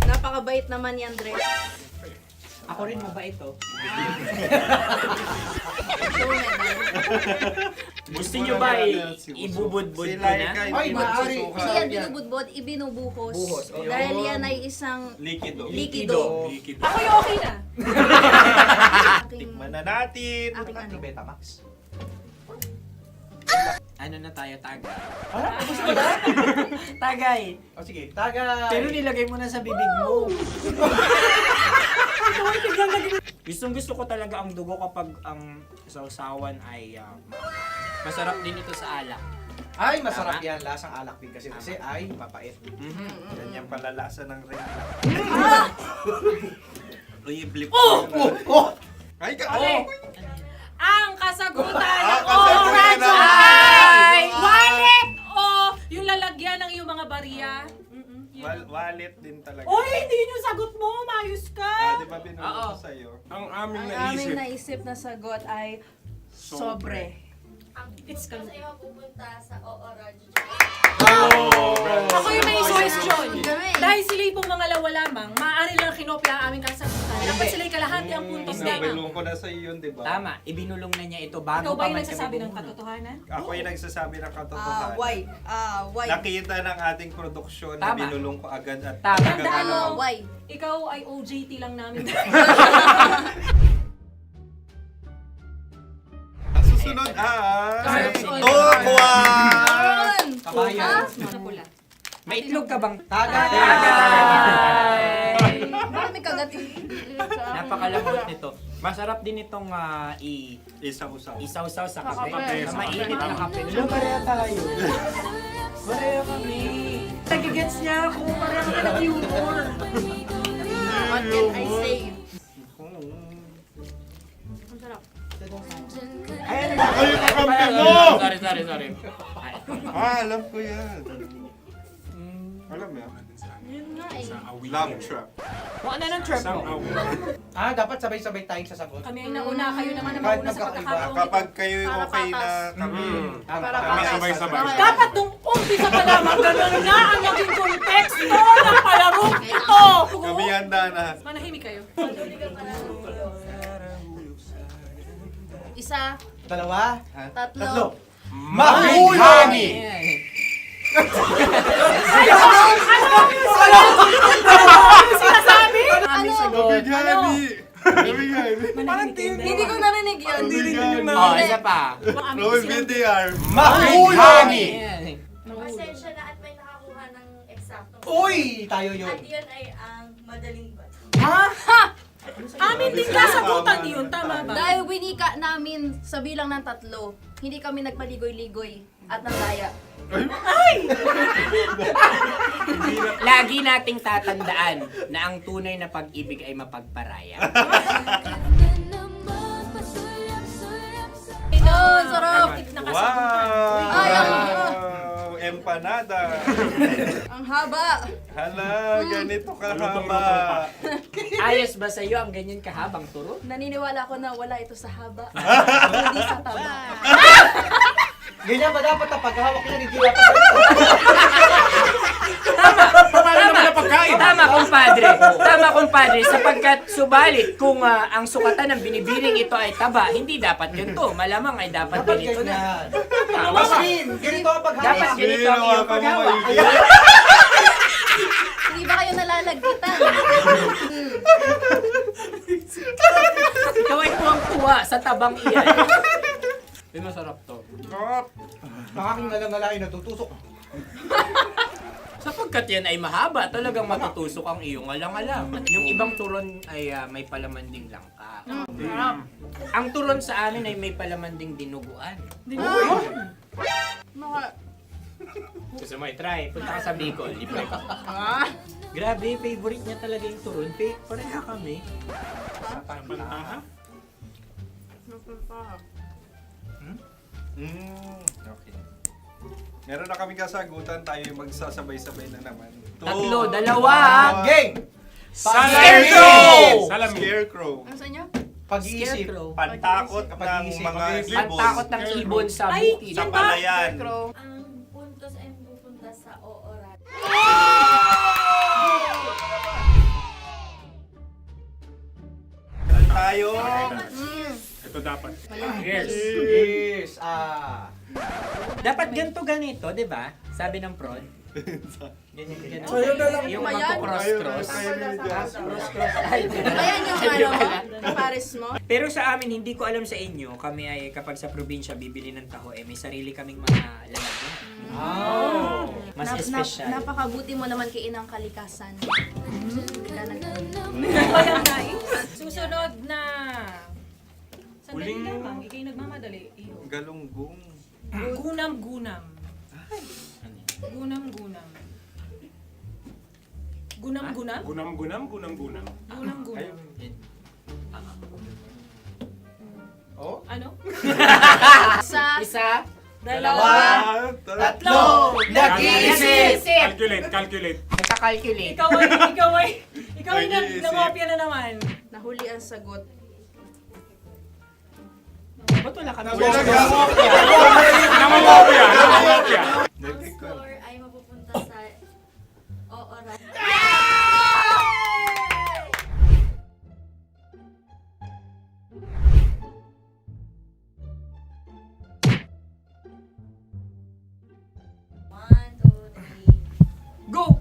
Napakabait naman ni Andres. Ako rin mabait, oh. So, medal. Gusto nyo ba ibubudbud ko na? Ay, maaari. Hindi yan binubudbod, ibinubuhos. Buhos, oh. Dahil yan ay isang Likido. likido. Ako yung okay na. Tikman na natin. Aking ano. Betamax. Ano na tayo, tagay? Gusto mo na? Tagay! O sige, tagay. Pero nilagay mo na sa bibig mo. Gustong gusto ko talaga ang dugo kapag ang sausawan ay masarap din ito sa alak. Ay, masarap yan. Lasang alak din kasi ay mapait. Ganyan pala lasa ng ring. Uy, blip. Ay, Okay. Ang kasagutan Ah, ng kasagutan Radyo ng- ay wallet o yung lalagyan ng iyong mga barya. Wallet din talaga. Oy, hindi yun yung sagot mo. Mayos ka. Di ba binulong ko sa'yo? Ang aming Ang naisip. aming naisip na sagot ay sobre. It's Kasi kami. mapupunta sa OORADIO. Ako yung may question. Dahil sila yung mangalawa lamang, maaari lang kinopya ang aming kasagutan. Dapat sila yung kalahati ang puntos lamang. Binulong ko na sa'yo yun, di ba? Tama, ibinulong na niya ito bago Ikaw ba pa yung man nagsasabi kami ng bumulong. katotohanan? Ako yung nagsasabi ng katotohanan. Why? Nakita ng ating produksyon na Tama. binulong ko agad at Tama. Tandaan mo, Why? ikaw ay OJT lang namin. Ang susunod ay... Sorry. Tokwa! Kabayo. Napula. May itlog ka bang? Tagay! Marami kagat. Napakalambot nito. Masarap din itong Isa-usaw. isaw-saw sa kape. kape, Sa sa mainit kape. na kape. Ano, pareha tayo. Pareha kami. Nagigets niya ako. Pareha ka ng humor. What can I say? Ay, Ay, kakampi mo! Sorry. Alam ko yan. Alam mo yan? Yun nga eh. Love trap. Kung ano ng trap mo? Dapat sabay-sabay tayong sasagot. Kami ang nauna, kayo naman ang Kahit mauna sa magkakaiba. pagkakataon. Kapag kayo Para okay na patas. kami. Tama. Kami sabay-sabay. Dapat nung umpisa pa lamang ganun na ang naging konteksto ng palarong ito. Kami handa na. Manahimik kayo. Isa, Dalawa. tatlo. Mahulani! Sinasabi? Ano? Hindi ko narinig yun. Oh, isa pa. Roll VTR. Mahulani! Pasensya na at may nakakuha ng eksaktong. Uy! Tayo yun. At yun ay ang madaling bato. Amin din kasagutan yun, tama ba? Dahil winika namin sa bilang ng tatlo, hindi kami nagpaligoy-ligoy at nandaya. Lagi nating tatandaan na ang tunay na pag-ibig ay mapagparaya. Ayun, sarap! Nakasagutan. Ay, Wow! Empanada. Ang haba! Hala, ganito kahaba. Ayos ba sa iyo ang ganyan kahabang turo? Naniniwala ko na wala ito sa haba, hindi sa taba. Ganyan ba dapat ang paghahawak niya? Hindi dapat Tama, kumpadre. Tama, kumpadre. Sapagkat subalit kung ang sukatan ng binibining ito ay taba, hindi dapat ganito. Malamang ay dapat ganito na. Tama ba? Ganito ang paghahawak. Dapat ganito ang iyong paghawak. Hindi ba kayo nalalagkitan? Ikaw ay tuwang-tuwa sa tabang iyan. Ay, masarap to. Nakaking nalang-nalain natutusok. Sapagkat yan ay mahaba, talagang matutusok ang iyong alang-alang. Yung ibang turon ay may palaman ding langka. Ang turon sa amin ay may palaman ding dinuguan. Gusto mo i-try? Punta ka sa Bicol, libre ka. Grabe, favorite niya talaga yung turon. Pareha kami. Okay. Meron na kami kasagutan, tayo yung magsasabay-sabay na naman. Tatlo, dalawa. Game! Scarecrow! Scarecrow. Ano sa inyo? Pag-iisip. Scarecrow. Pantakot ng Pag-iisip. mga ibon. Pantakot ng ibon sa Ay, bukid. Sa palayan. Ang puntos ay pupunta sa OORADIO. Tayo. Ito dapat. Yes. Dapat ganito, di ba? Sabi ng prod. Ganyan. Yung magko-cross-cross. Cross-cross. Ayan yung pares mo. Pero sa amin, hindi ko alam sa inyo, kami ay kapag sa probinsya bibili ng taho, may sarili kaming mga lalagyan. Mas espesyal. Napakabuti mo naman kay Inang Kalikasan. Susunod na. Sandali lamang, ikay nagmamadali. Iyo. Galunggong. Gunam-gunam. Gunam-gunam. Gunam-gunam? Gunam-gunam, gunam-gunam. Gunam-gunam. Oh? Ano? Isa. Dalawa. Tatlo. Nag-iisip. Calculate. Nagka-calculate. Ikaw ay nangopya na naman. Nahuli ang sagot. Ba't wala kami? Namangopya. Ang score ay mapupunta sa Oo Radyo. One, two, three. Go!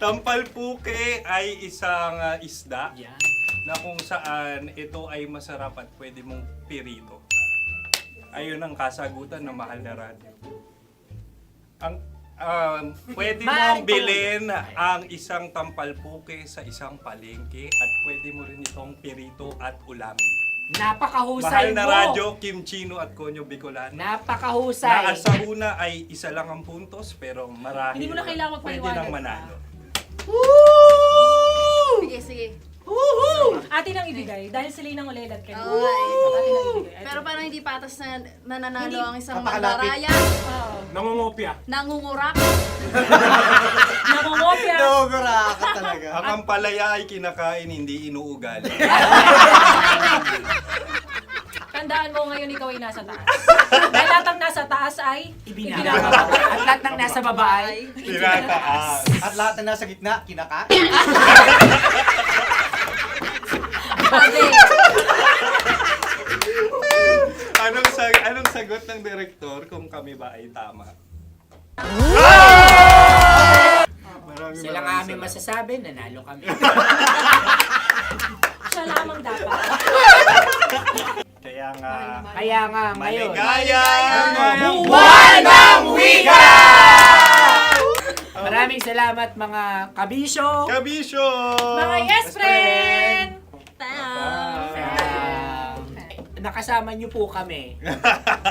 Tampalpuke ay isang isda na kung saan ito ay masarap at pwede mong pirito. Ayun ang kasagutan ng Mahal na Radyo. Ang pwede mong bilhin ang isang tampalpuke sa isang palengke at pwede mo rin itong pirito at ulamin. Napakahusay Mahal na mo. Radyo, Kim Chino at Konyo Bicolano. Napakahusay. Na sa una ay isa lang ang puntos pero marahil Hindi mo na kailangan pwede magpaliwanag nang pa. manalo. Sige. Atin ang ibigay dahil sila yung nangulelat kayo. Okay. Atin ang ibigay. Pero parang hindi patas na nananalo Hindi. ang isang Kapakalapit. mandaraya. Nangungopya. Nangungurak. Nangungopya. Ang ampalaya ay kinakain, hindi inuugali. Tandaan mo ngayon ikaw ay nasa taas. Dahil lahat ng nasa taas ay Ibinababa. At lahat ng nasa baba ay Tinataas. At lahat na nasa gitna, kinaka. Anong sagot ng direktor kung kami ba ay tama? sila nga aming masasabi, nanalo kami. siya lamang dapat. Kaya nga, Ngayon. maligayang Buwan ng Wika! Maraming salamat mga kabisyo. Kabisyo! Mga yes friend! Nakasama niyo po kami.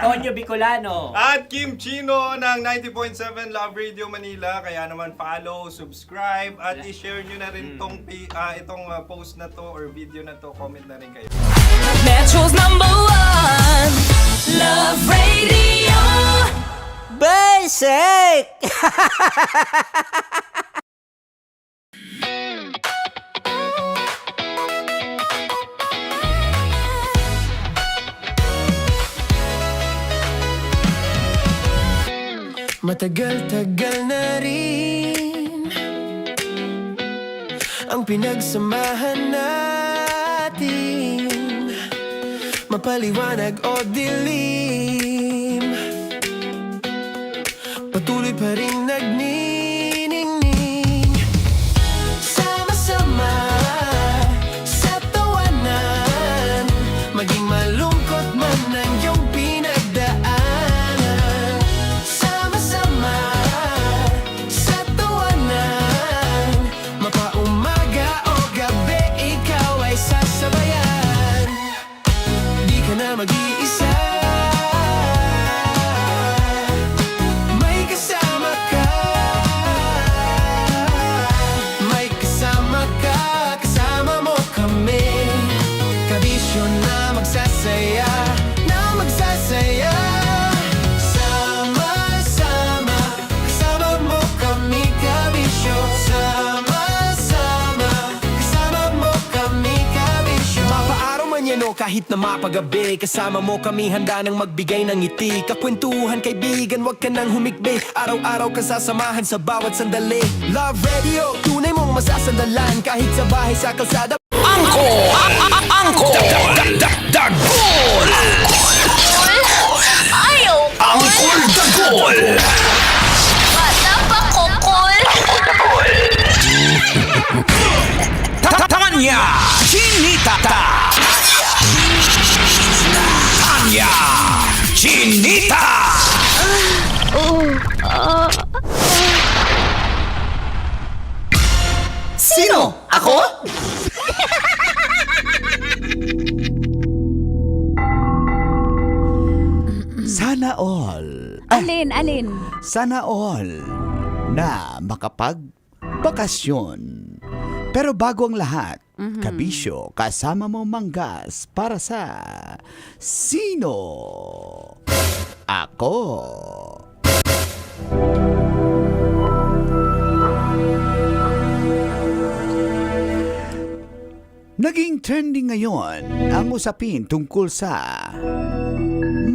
Konyo Bicolano. At Kim Chino ng 90.7 Love Radio Manila. Kaya naman follow, subscribe, at i-share nyo na rin itong post na to or video na to. Comment na rin kayo. Metro's #1 Love Radio. Basic! Matagal-tagal na rin ang pinagsamahan natin, mapaliwanag o dilim, patuloy pa rin nagniningning. Sama-sama sa tawanan, maging malungkot man ang iyong pinagdaanan. Sama-sama sa tawanan, mapaumaga o gabi, ikaw ay sasabayan. Di ka na mag-iisa, may kasama ka. May kasama ka, kasama mo kami. Kabisyo na magsasaya, na magsasaya. Sama-sama, kasama mo kami, kabisyo. Sama-sama, kasama mo kami, kabisyo. Mapaaraw man yan o kahit na mapagabi, kasama mo kami, handa nang magbigay ng ngiti. Kakwentuhan, kaibigan, wag ka nang humikbi. Araw-araw kasasamahan sa bawat sandali. Love Radio, tunay mong masasandalan, kahit sa bahay, sa kalsada. Angkor! Angkor! Dagol! Sana all. Alin? Sana all na makapagbakasyon. Pero bago ang lahat, kabisyo, kasama mo manggas para sa Sino Ako? Naging trending ngayon ang usapin tungkol sa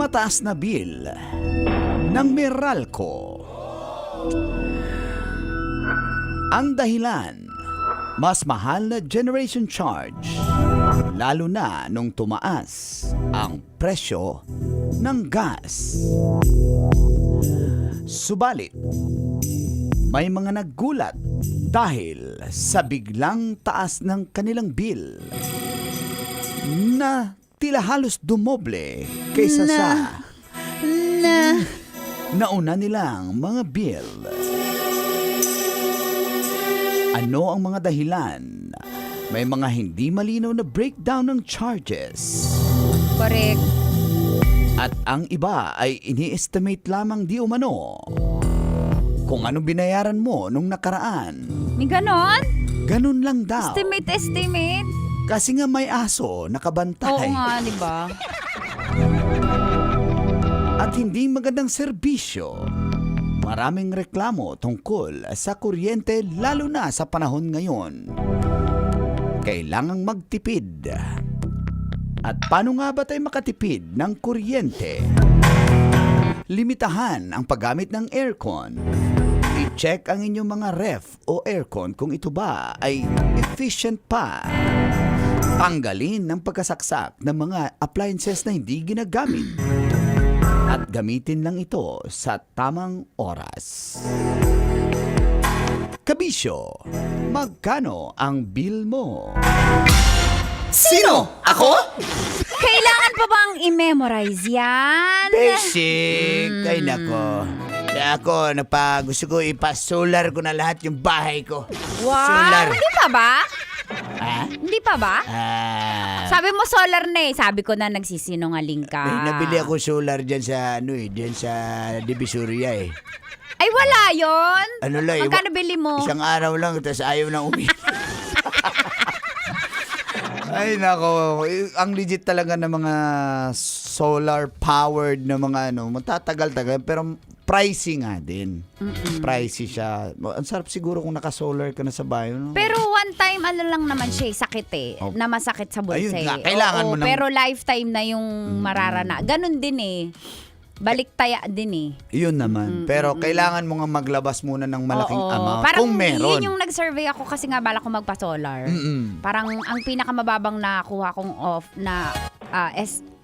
mataas na bill ng Meralco. Ang dahilan, mas mahal na generation charge, lalo na nung tumaas ang presyo ng gas. Subalit, may mga naggulat dahil sa biglang taas ng kanilang bill na tila halos dumoble kaysa sa nauna nilang mga bill. Ano ang mga dahilan? May mga hindi malinaw na breakdown ng charges. Correct. At ang iba ay ini-estimate lamang di umano kung anong binayaran mo nung nakaraan. May ganon? Ganun lang daw. Estimate. Kasi nga may aso nakabantay. Oo nga, di ba? At hindi magandang serbisyo. Maraming reklamo tungkol sa kuryente lalo na sa panahon ngayon. Kailangang magtipid. At paano nga ba tayo makatipid ng kuryente? Limitahan ang paggamit ng aircon. I-check ang inyong mga ref o aircon kung ito ba ay efficient pa. Tanggalin ang pagkasaksak ng mga appliances na hindi ginagamit. At gamitin lang ito sa tamang oras. Kabisyo, magkano ang bill mo? Sino? Ako? Kailangan pa bang i-memorize yan? Basic. Ay nako. Ako, gusto ko ipa-solar ko na lahat yung bahay ko. Wow! Solar. Hindi pa ba? Ha? Hindi pa ba? Sabi mo solar na eh. Sabi ko na nagsisinungaling ka. Nabili ako solar dyan sa, dyan sa Divisoria eh. Ay, wala yon. Ano lang, magkano bili mo? Isang araw lang, tapos ayaw nang umi. Ay nako, ang legit talaga ng mga solar powered na mga matatagal-tagal pero pricey nga din. Pricey siya. Ang sarap siguro kung naka-solar ka na sa bahay. No? Pero one time lang naman siya, sakit eh. Oh. Na masakit sa bulsa. Ayun nga, eh. kailangan mo pero lifetime na yung mararana. Ganon din eh. Balik taya din eh. Yun naman. Pero kailangan mo nga maglabas muna ng malaking amount. Parang kung meron. yun yung nag-survey ako kasi nga bala ko magpa-solar. Parang ang pinakamababang nakuha kong off na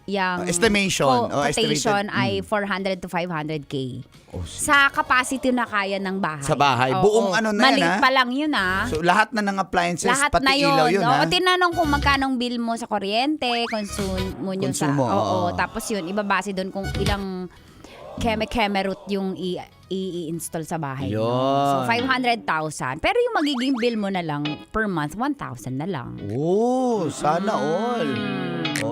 yung estimation quotation ay 400 to 500K. Sa capacity na kaya ng bahay. Sa bahay. Buong ano na maliit yan, pa lang yun So lahat na ng appliances, lahat pati na yun. ilaw yun Tinanong kung magkano bill mo sa kuryente, konsumo nyo sa... Konsumo, Tapos yun, ibabase doon kung ilang keme root yung i-install sa bahay. Yun. So 500,000. Pero yung magiging bill mo na lang per month, 1,000 na lang. Sana all.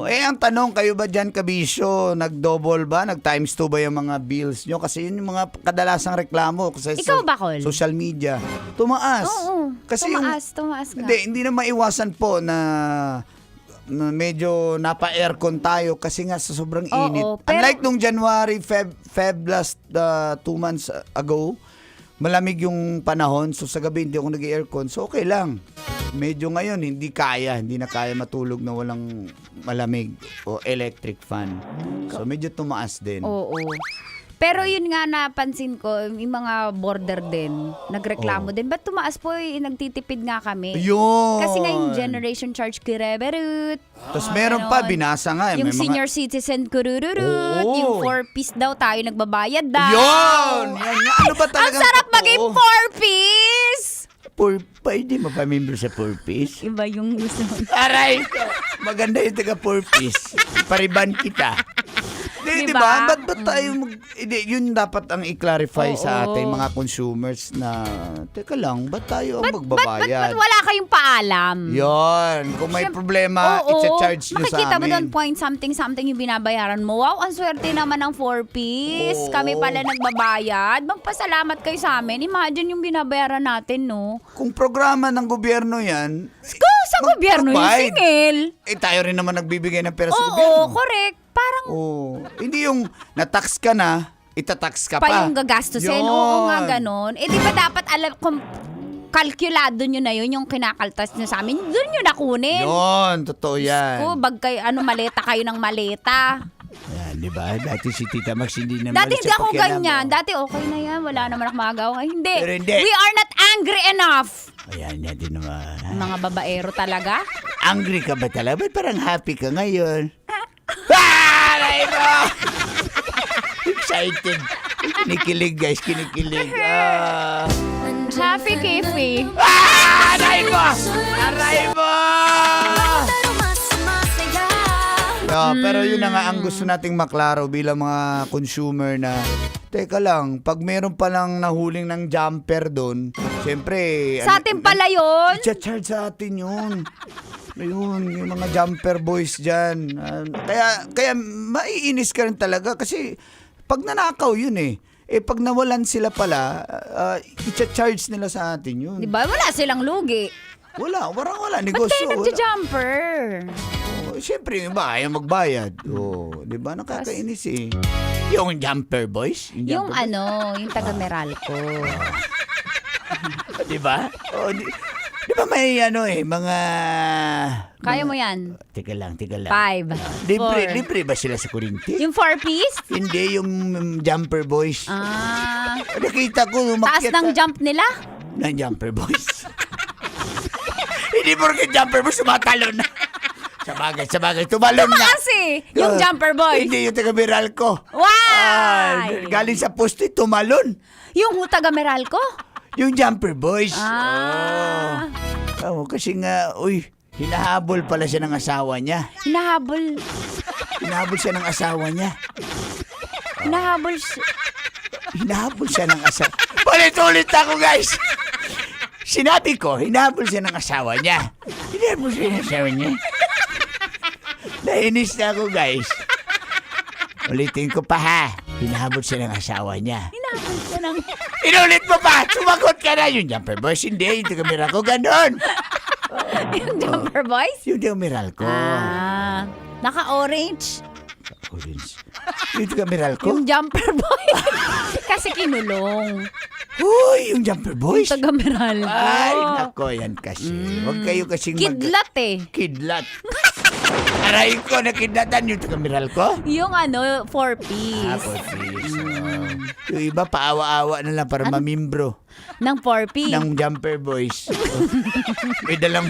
Ang tanong, kayo ba dyan, kabisyo, nag-double ba? Nag-times 2 ba yung mga bills nyo? Kasi yun yung mga kadalasang reklamo sa Ikaw ba, Col? social media. Tumaas. Oo. Kasi tumaas nga. Hindi na maiwasan po na medyo napa-aircon tayo kasi nga sa sobrang init. Pero, unlike nung January, Feb last 2 months ago, malamig yung panahon. So sa gabi hindi ako nag-aircon. So okay lang. Medyo ngayon hindi na kaya matulog na walang malamig o electric fan. So medyo tumaas din. Oo. Pero yun nga napansin ko, yung mga border din, nagreklamo din. Ba't tumaas po nagtitipid nga kami? Yun. Kasi nga yung generation charge kireberut. Tapos meron pa, binasa nga. Yung may senior citizen kurururut. Oo. Yung 4-piece daw tayo nagbabayad daw. Yun! Yan nga. Ano ba talagang Ang sarap totoo? maging 4-piece! Pwede mapamimber sa 4-piece? Iba yung gusto mo. Aray! Maganda yung taga 4-piece. Pariban kita. Di Diba? ba? Ba't tayo yun dapat ang i-clarify sa Oo. ating mga consumers na, teka lang, ba't tayo ang magbabayad? Ba't wala kayong paalam? Yun. Kung may problema, i-charge nyo sa Makikita mo doon, amin. something yung binabayaran mo. Wow, ang swerte naman ng 4-piece. Oo. Kami pala nagbabayad. Magpasalamat kayo sa amin. Imagine yung binabayaran natin, no? Kung programa ng gobyerno yan, Sa gobyerno yung mag-provide. singil. tayo rin naman nagbibigay ng pera sa Oo, gobyerno. correct. Parang Hindi yung na-tax ka na, itatax ka pa. pa yung gagastusin. Oo nga, ganon. Eh, di ba dapat alam, kalkulado nyo na yun, yung kinakaltas nyo sa amin, doon nyo nakunin. Yun, totoo yan. Ko, maleta kayo ng maleta. Yan, di ba? Dati si Tita Max hindi naman Dati hindi sa ako pakialam ganyan. mo. Dati okay na yan. Wala naman ako magagawa. Hindi. Pero hindi. We are not angry enough. Ayan, natin naman. Mga babaero talaga. Angry ka ba talaga? Ba't parang happy ka ngayon? Excited. Kinikilig, guys. Kinikilig. Happy Kiffy. Aray mo! Aray mo! Pero yun na nga ang gusto nating maklaro bilang mga consumer na, teka lang, pag meron palang nahuling ng jumper doon, siyempre... Sa atin pala yun. I-charge sa atin yun. Ayun, yung mga jumper boys dyan. Kaya maiinis ka rin talaga kasi pag nanakaw yun eh. Pag nawalan sila pala, i-charge nila sa atin yun. Diba? Wala silang lugi. Wala. Ba't Negosyo. kayo nagja-jumper? Siyempre, yung iba, ayaw magbayad. Di ba? Nakakainis eh. Yung jumper boys? Yung jumper boys? yung taga Meralco. Di ba? Di ba may mga... Kaya mo yan? Teka lang. 5. Libre ba sila sa kurinti? Yung 4-piece? Hindi, yung jumper boys. Nakita ko, Taas umakyat ng jump nila? ng jumper boys. Hindi porke jumper boys, sumatalon na. Sabagay, tumalon na. Kasi, yung jumper boy. Hindi, yung taga Meralco. Why? Galing sa poste, tumalon. Yung taga Meralco? Yung jumper boys. Kasi nga, hinahabol pala siya ng asawa niya. Hinahabol Hinahabol siya ng asawa niya. Hinahabol siya ng asawa. Ulit ako, guys. Sinabi ko, hinahabol siya ng asawa niya. Hinahabol siya ng asawa niya. Nainis na ako, guys. Ulitin ko pa, ha. Hinahabol siya ng asawa niya. Hinahabol siya ng... Inulit mo pa! Sumagot ka na! Yung jumper boys, hindi. Yung taga ko, ganon. Yung jumper boys? Yung taga ko. Naka-orange. Orange. Yung taga ko? Yung jumper boy. Kasi kinulong. Uy, yung jumper boys. Yung taga Meralco. Ay, nako, yan kasi. Huwag kayo kasing Kidlat eh. Kidlat. Aray ko, nakidlatan yung taga ko? Yung 4-piece. 4-piece. Yung iba, paawa-awa na lang para mamimbro Ng 4-piece. ng jumper boys. May dalang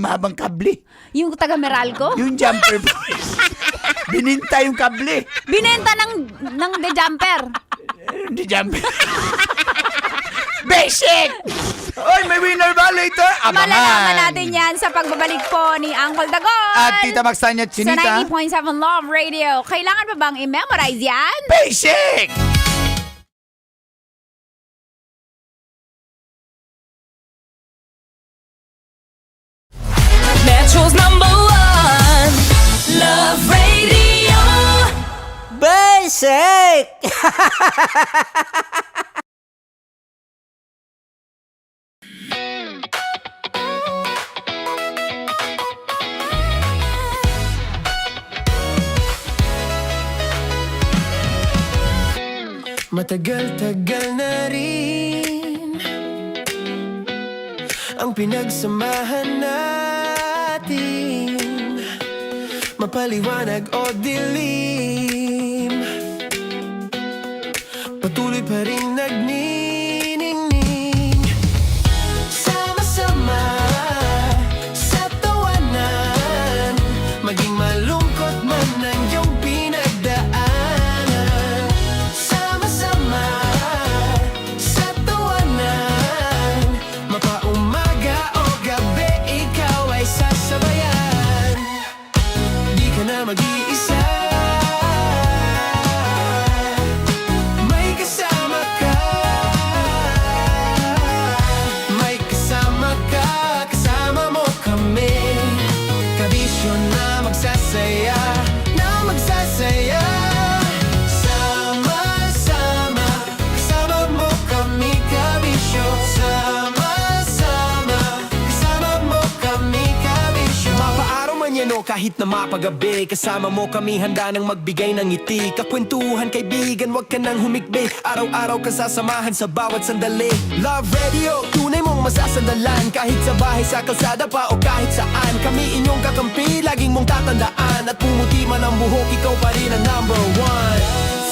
mahabang kable. Yung taga Meralco? Yung jumper boys. Bininta yung kable. Binenta ng The Jumper. Hindi jumper. Basic! Oy, may winner ba later? Abangan. Malalaman natin yan sa pagbabalik po ni Uncle Dagon. At Tita Max Tanya at Sa Chinita. 90.7 Love Radio. Kailangan pa bang i-memorize yan? Basic! Metro's #1 Love Radio. Basic! Matagal-tagal na rin ang pinagsamahan natin, mapaliwanag o dilim, patuloy pa rin nagniningning. Sama-sama sa tawanan, maging malungkot man ang iyong pinagdaanan. Sama-sama sa tawanan, mapaumaga o gabi, ikaw ay sasabayan. Di ka na mag-iisa. kahit na mapagabi. Kasama mo kami handa nang magbigay ng ngiti. Kakwentuhan kaibigan, wag ka nang humikbi. Araw-araw ka sasamahan sa bawat sandali. Love Radio, tunay mong masasandalan. Kahit sa bahay, sa kalsada pa o kahit saan. Kami inyong kakampi, laging mong tatandaan. At pumuti man ang buhok, ikaw pa rin ang number one.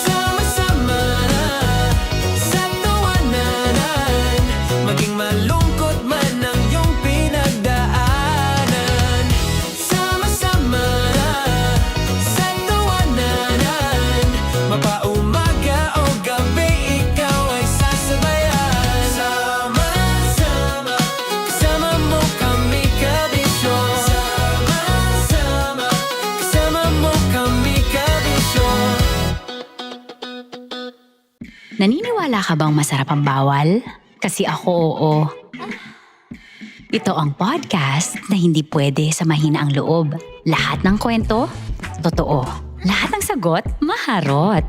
Sama-sama na sa tawanan, maging malungkot man ang iyong pinagdaanan. Sama-sama na sa tawanan, mapaumaga o gabi, ikaw ay sasabayan. Sama-sama, kasama mo kami kabisyo. Sama-sama, kasama mo kami kabisyo. Naniniwala ka bang masarap ang bawal? Kasi ako oo. Ito ang podcast na hindi pwede sa mahina ang loob. Lahat ng kwento, totoo. Lahat ng sagot, maharot.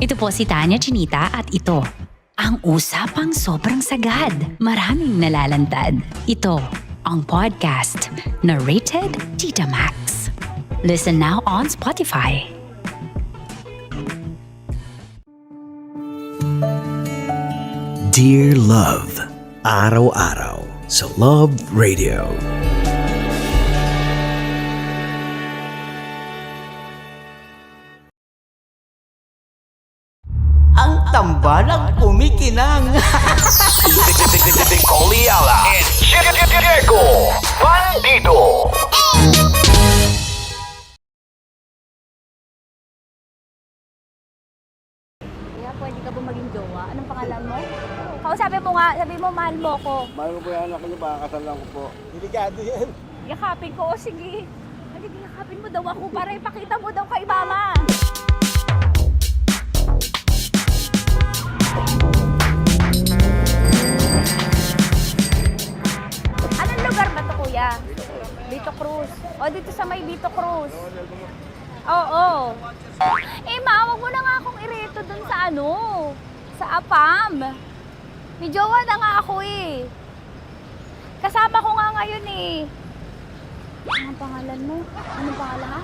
Ito po si Tanya Chinita at ito, ang usapang sobrang sagad. Maraming nalalantad. Ito, ang podcast na Rated Tita Max. Listen now on Spotify. Dear Love, araw-araw sa Love Radio. Ang tambalang kumikinang. Coliala and Diego Bandido. Kaya pwede ka ba maging jowa? Anong pangalan mo? Kausapin mo nga, sabi mo mahal mo ko. Mahal ko po yung anak niyo, baka kasal lang ko po. Delikado yan. Yakapin ko, o sige. Hindi, yakapin mo daw ako para ipakita mo daw kay mama. Anong lugar ba to, kuya? Vito Cruz. O, dito sa may Vito Cruz. Oo. Eh, ma, wag mo na nga akong ireto dun sa ano, sa APAM. May jowa na nga ako eh. Kasama ko nga ngayon eh. Anong pangalan mo? Anong pangalan ha?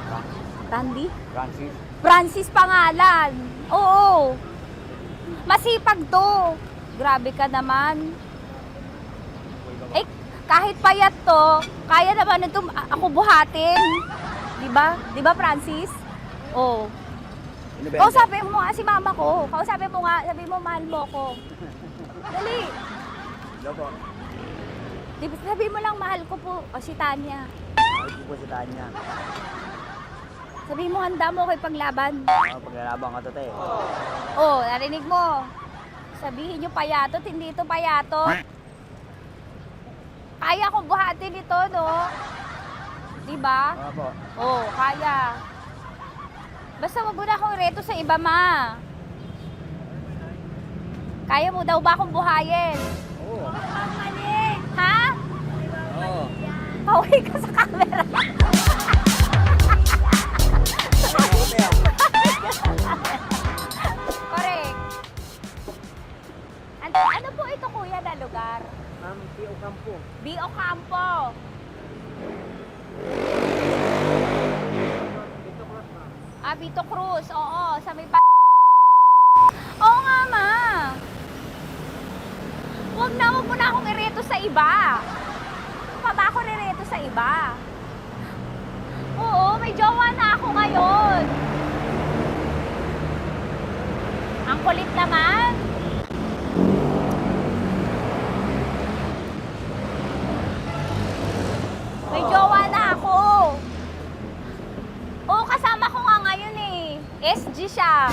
Randy? Francis. Francis pangalan. Oo. Masipag to. Grabe ka naman. Eh, kahit payat to, kaya naman ito ako buhatin. Diba? Diba, Francis? Oo. Kausapin mo nga si mama ko. Kausapin mo nga, sabi mo mahal mo ko. Dali. Sabi mo lang mahal ko po. O si Tanya. Mahal ko po si Tanya. Sabi mo handa mo kay paglaban. Paglalaban ka to, te. Oh, narinig mo. Sabihin nyo payatot, hindi ito payatot. Kaya kong buhatin ito, no? Diba? Opo. Oh, kaya. Basta wag mo na akong reto sa iba, ma. Kaya mo daw ba akong buhayin? Oo. Ha? Oo. Pauwi ka sa camera. Correct. Ano po ito, kuya, na lugar? B.O. Campo. B.O. Campo. Vito Cruz. Oo, sa may Oo nga, ma. Wag mo na akong ireto sa iba. Pa ba ako nireto sa iba? Oo, may jowa na ako ngayon. Ang kulit naman. May jowa na ako. Oo, kasama ko nga ngayon eh. SG siya.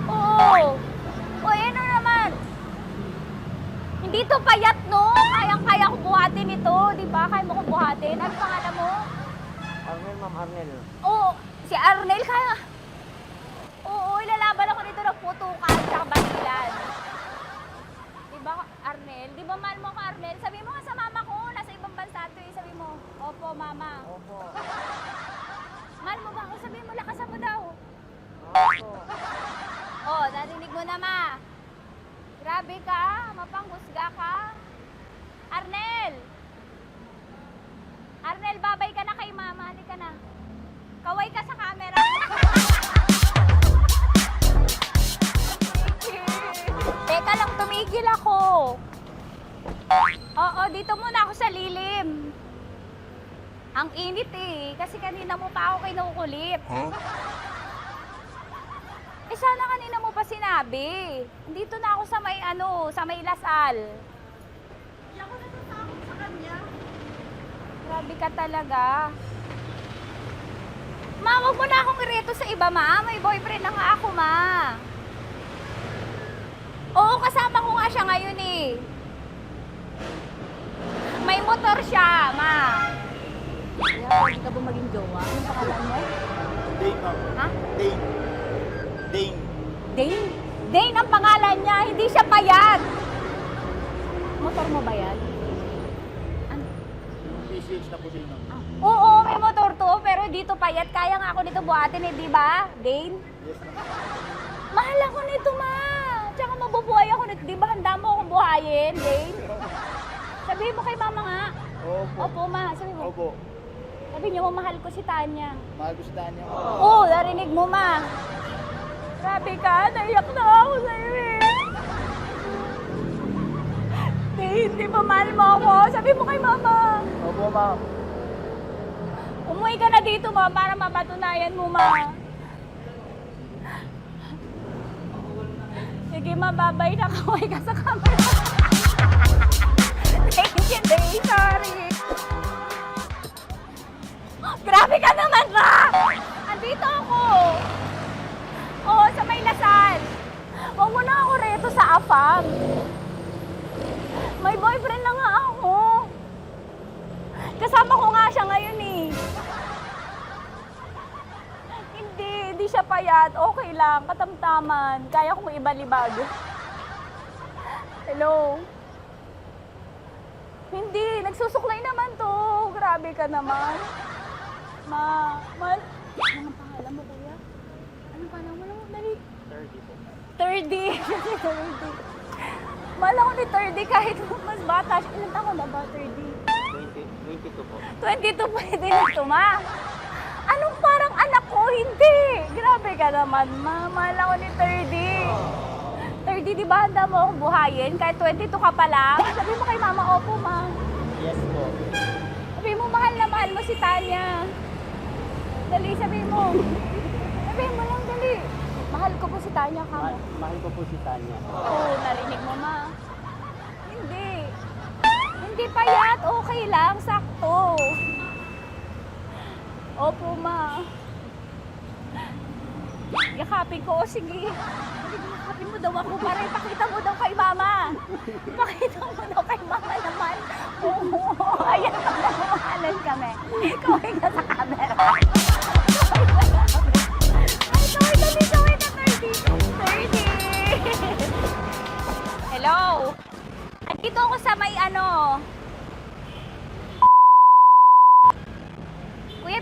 Oo. O, ano naman? Hindi to payat, no? Kayang-kaya ko buhatin ito. Di ba? Kaya mo kong buhatin. Ano pangalan mo? Arnel, ma'am, Arnel. Oo. Si Arnel, kaya. Oo, ilalaban ako dito ng putukan sa basilan. Di ba, Arnel? Di ba mahal mo ko, Arnel? Sabi mo nga sa mama ko, nasa ibang bansa to eh. Sabi mo, opo, mama. Opo. Mahal mo ba ako? Sabi mo, lakasan mo daw. Opo. Oh, narinig mo na, ma. Grabe ka, mapanghusga ka. Arnel! Arnel! mainit eh. Kasi kanina mo pa ako kinukulit. Eh sana kanina mo pa sinabi. Dito na ako sa may sa may Lasal. Hindi ako natatakot sa kanya. Grabe ka talaga. Ma, wag mo na akong ireto sa iba, ma. May boyfriend na nga ako, ma. Oo, kasama ko nga siya ngayon eh. May motor siya, ma. Kaya, pwede ka ba maging jowa? Anong pangalan mo? Dane, ma'am. Ha? Dane. Dane. Dane? Dane ang pangalan niya, hindi siya payat. Motor mo ba yan? Ano? PCH na po sila, ma'am. Oo, may motor to, pero dito payat. Kaya nga ako nito buhatin eh, di ba? Dane? Yes, ma'am. Mahal ako nito, ma. Tsaka mabubuhay ako nito. Di ba handa mo akong buhayin, Dane? Sabihin mo kay mama nga. Opo. Opo, ma. Sabihin mo. Opo. Sabi niyo mo, mahal ko si Tanya. Mahal ko si Tanya. Oo, narinig mo, ma. Grabe ka, naiyak na ako sa'yo eh. Hindi ba mahal mo ako? Sabi mo kay mama. Opo, ma'am. Umuwi ka na dito, ma, para mapatunayan mo, ma. Sige, ma, babay na. Kaway ka sa camera. Thank you, Day. Sorry. Grabe ka naman, ma! Andito ako. Oo, sa may Lasal. Huwag mo na ako reto sa AFAM. May boyfriend na nga ako. Kasama ko nga siya ngayon eh. Hindi siya payat. Okay lang, katamtaman. Kaya kong ibalibag. Hello? Hindi, nagsusuklay naman to. Grabe ka naman. Anong pangalan mo, kuya? Anong pangalan mo naman? Dali. 30 po. 30. Mahal ako ni 30 kahit mas bata siya. Ilan taon na ba, 30? 22 po. 22 pwede na ito, ma. Anong parang anak ko? Hindi. Grabe ka naman, ma. Mahal ako ni 30. 30, di ba handa mo akong buhayin? Kahit 22 ka pa lang. Sabi mo kay mama, opo, ma. Yes po. Sabi mo, mahal na mahal mo si Tanya. Dali, sabi mo. Sabi mo lang, dali. Mahal ko po si Tanya, ka mo. Mahal ko po si Tanya. Oo, narinig mo, ma. Hindi. Hindi payat. Okay lang. Sakto. Opo, ma. Yakapin ko. O, sige. Yakapin mo daw ako para ipakita mo daw kay mama. Ipakita mo daw kay mama naman. Oo. Ayan, nagmamahalan kami. Kaway ka sa camera. Kaway na 30. Hello? Andito ako sa may Kuya,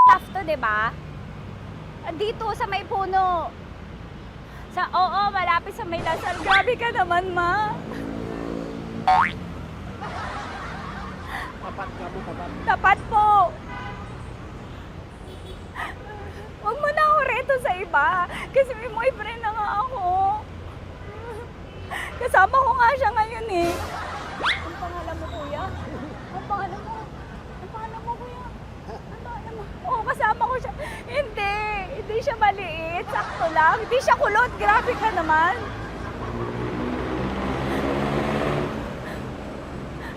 tough to, diba? Andito sa may puno. Oo, malapit sa may Lasal. Grabe ka naman, ma. Tapat ka mo, tapat. Tapat po. Huwag mo na ako reto sa iba. Kasi may boyfriend na nga ako. Kasama ko nga siya ngayon eh. Ang pangalan mo, kuya? Ang pangalan mo? Ang pangalan mo, kuya? Ang pangalan mo? Oo, kasama ko siya. Hindi siya maliit. Sakto lang. Hindi siya kulot. Grabe ka naman.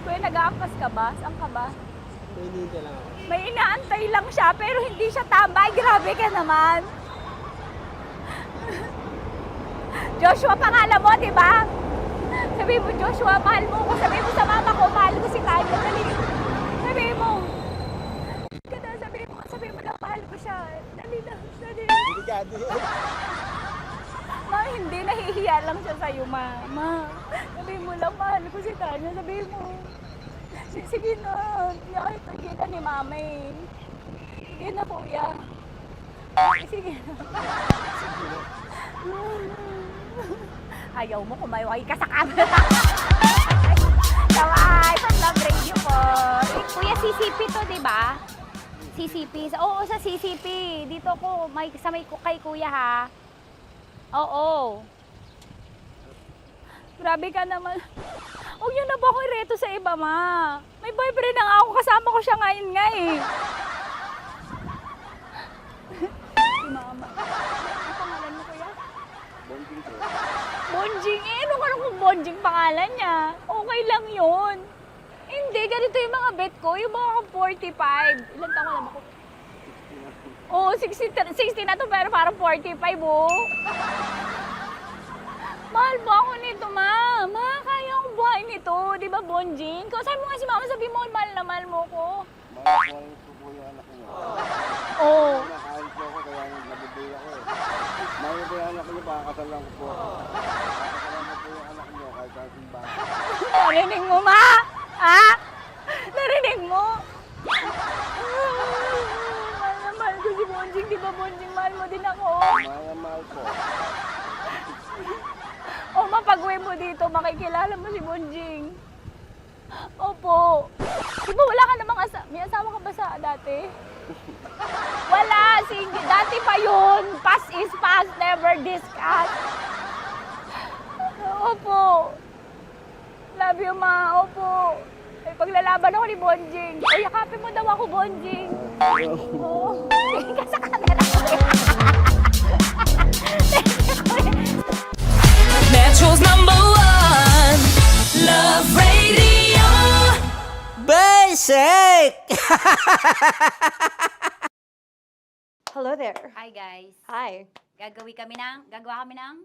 Kuya, nag-aangkas ka ba? Saan ka ba? Pinita lang ako. May inaantay lang siya, pero hindi siya tambay. Grabe ka naman. Joshua, pangalan mo, di ba? Sabi mo, Joshua, mahal mo ko. Sabi mo sa mama ko, mahal ko si Tanya. Dali. Sabi mo. Sabi mo lang, mahal ko siya. Dali lang. Delikado. Ma, hindi. Nahihiya lang siya sa'yo, ma. Sabi mo lang, mahal ko si Tanya. Sabi mo. Sige na. Nakita ni mama eh. Sige na, kuya. Sige na. Ayaw mo, kumayaway ka sa camera. Kaway, sa Love Radio po. Kuya, CCP to, di ba? CCP. Oo, sa CCP. Dito ko, sa may kay kuya ha. Oo. Grabe ka naman. Huwag niyo na ba ako ireto sa iba, ma? May boyfriend na nga ako. Kasama ko siya ngayon nga eh. pangalan niya. Okay lang yun. Hindi, ganito yung mga bet ko. Yung mga 45. Ilan taon alam ako? Oo, 60 na to, pero parang 45, oh. Mahal ba ako nito, ma? Ma, kaya akong buhayin nito. Di ba, Bonjing? Sabi mo nga si mama, sabi mo, mahal na mahal mo ko. Mahal ko po yung anak niyo. Oo. Nakahal po ako, kaya nabibigay ako eh. Mahal ko yung anak niyo, baka kasalan ko po. Kasalan ko po yung anak niyo, kahit sa simbahan. Narinig mo, ma? Ha? Narinig mo? Mahal na mahal ko si Bonjing. Di ba, Bonjing, mahal mo din ako? Mahal na mahal po. O, mapag-uwi mo dito, makikilala mo si Bonjing. Opo. Di ba wala ka namang may asawa ka ba sa dati? Wala, sige. Dati pa yun. Past is past, never discuss. Opo. Love you, ma. Opo. May paglalaban ako ni Bonjing. O, yakapin mo daw ako, Bonjing. Oo. Sige ka sa camera. Metro's #1 Love Radio. Basic! Hello there. Hi guys. Hi. Gagawa kami ng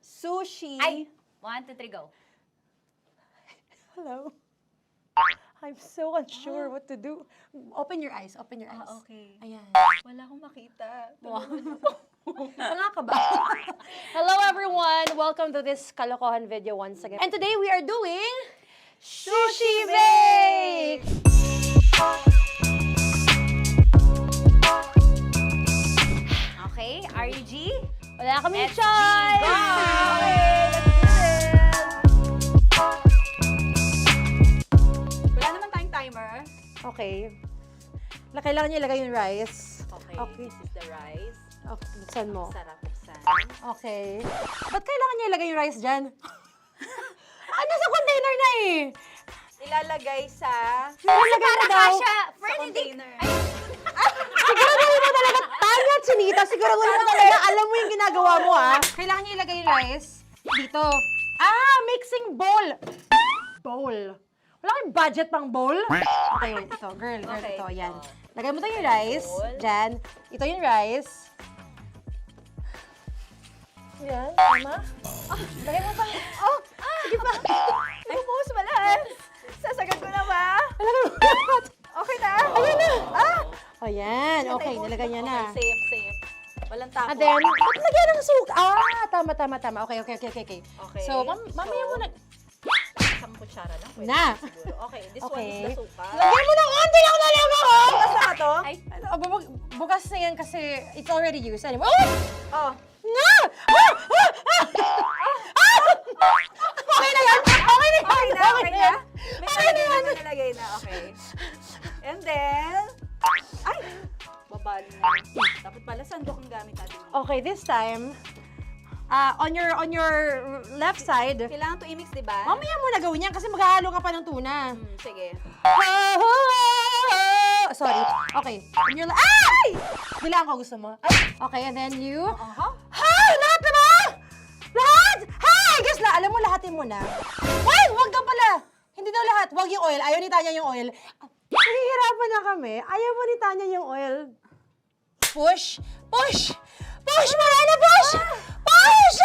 Sushi. Ay! 1, 2, 3, go. Hello. I'm so unsure what to do. Open your eyes. Open your eyes. Okay. Ayan. Wala akong makita. Tanga ka ba? Hello everyone. Welcome to this kalokohan video once again. And today we are doing Sushi Bake! Okay, RG? Wala kaming SG, choice! go! Okay, let's do this! Wala naman tayong timer. Okay. Kailangan niyo ilagay yung rice. Okay, Okay. this is the rice. Okay, buksan mo. Sarap buksan. Okay. Ba't kailangan niya ilagay yung rice dyan? Nasa container na eh! Ilalagay sa... Ilalagay mo daw. container. Siguraduhin mo talaga, Tanya at Sunita, siguraduhin mo talaga, alam mo yung ginagawa mo ah. Kailangan niya ilagay yung rice dito. Mixing bowl. Bowl. Wala kayong budget pang bowl? Okay, ito, girl, Okay, ito, yan. ito. Lagay mo tayo yung rice, dyan. Ito yung rice. Yan, tama? Lagay mo pa. Sige pa. Ubus mo lang. Sasagad ko na ba? Lagay mo. Okay na. Ayan na. Ayan, okay, nilagay niya na. Okay, safe. Walang tapo. And then, ba't lagyan ng suka? Tama. Okay. Okay. So, mamaya mo na. Isang kutsara lang. Pwede Na. siguro. Okay, this one Okay. is the suka. Lagyan mo ng onti lang talaga ko! Bukas na ba to? Ay, bukas na yan kasi it's already used. Anyway. Oh. Nga! Okay na yan! Okay na yan! May nalagay na. Okay. And then, ay! Babali na. Dapat pala sandok ang gamit natin. Okay, this time, on your left side, Kailangan to i-mix, di ba? mamaya mo na gawin yan kasi maghahalo ka pa ng tuna. Sige. Sorry. Okay. On your ay! Bilang ko gusto mo. Okay, and then you... Hay! Lahat na ba? Lahat! Hay! Guys, alam mo, lahatin mo na. Wait! Wag daw pala! Hindi daw lahat. Wag yung oil. Ayaw ni Tanya yung oil. Nahihirapan na kami. Ayaw mo ni Tanya yung oil. Push! Push! Push! Marana! Push! Push!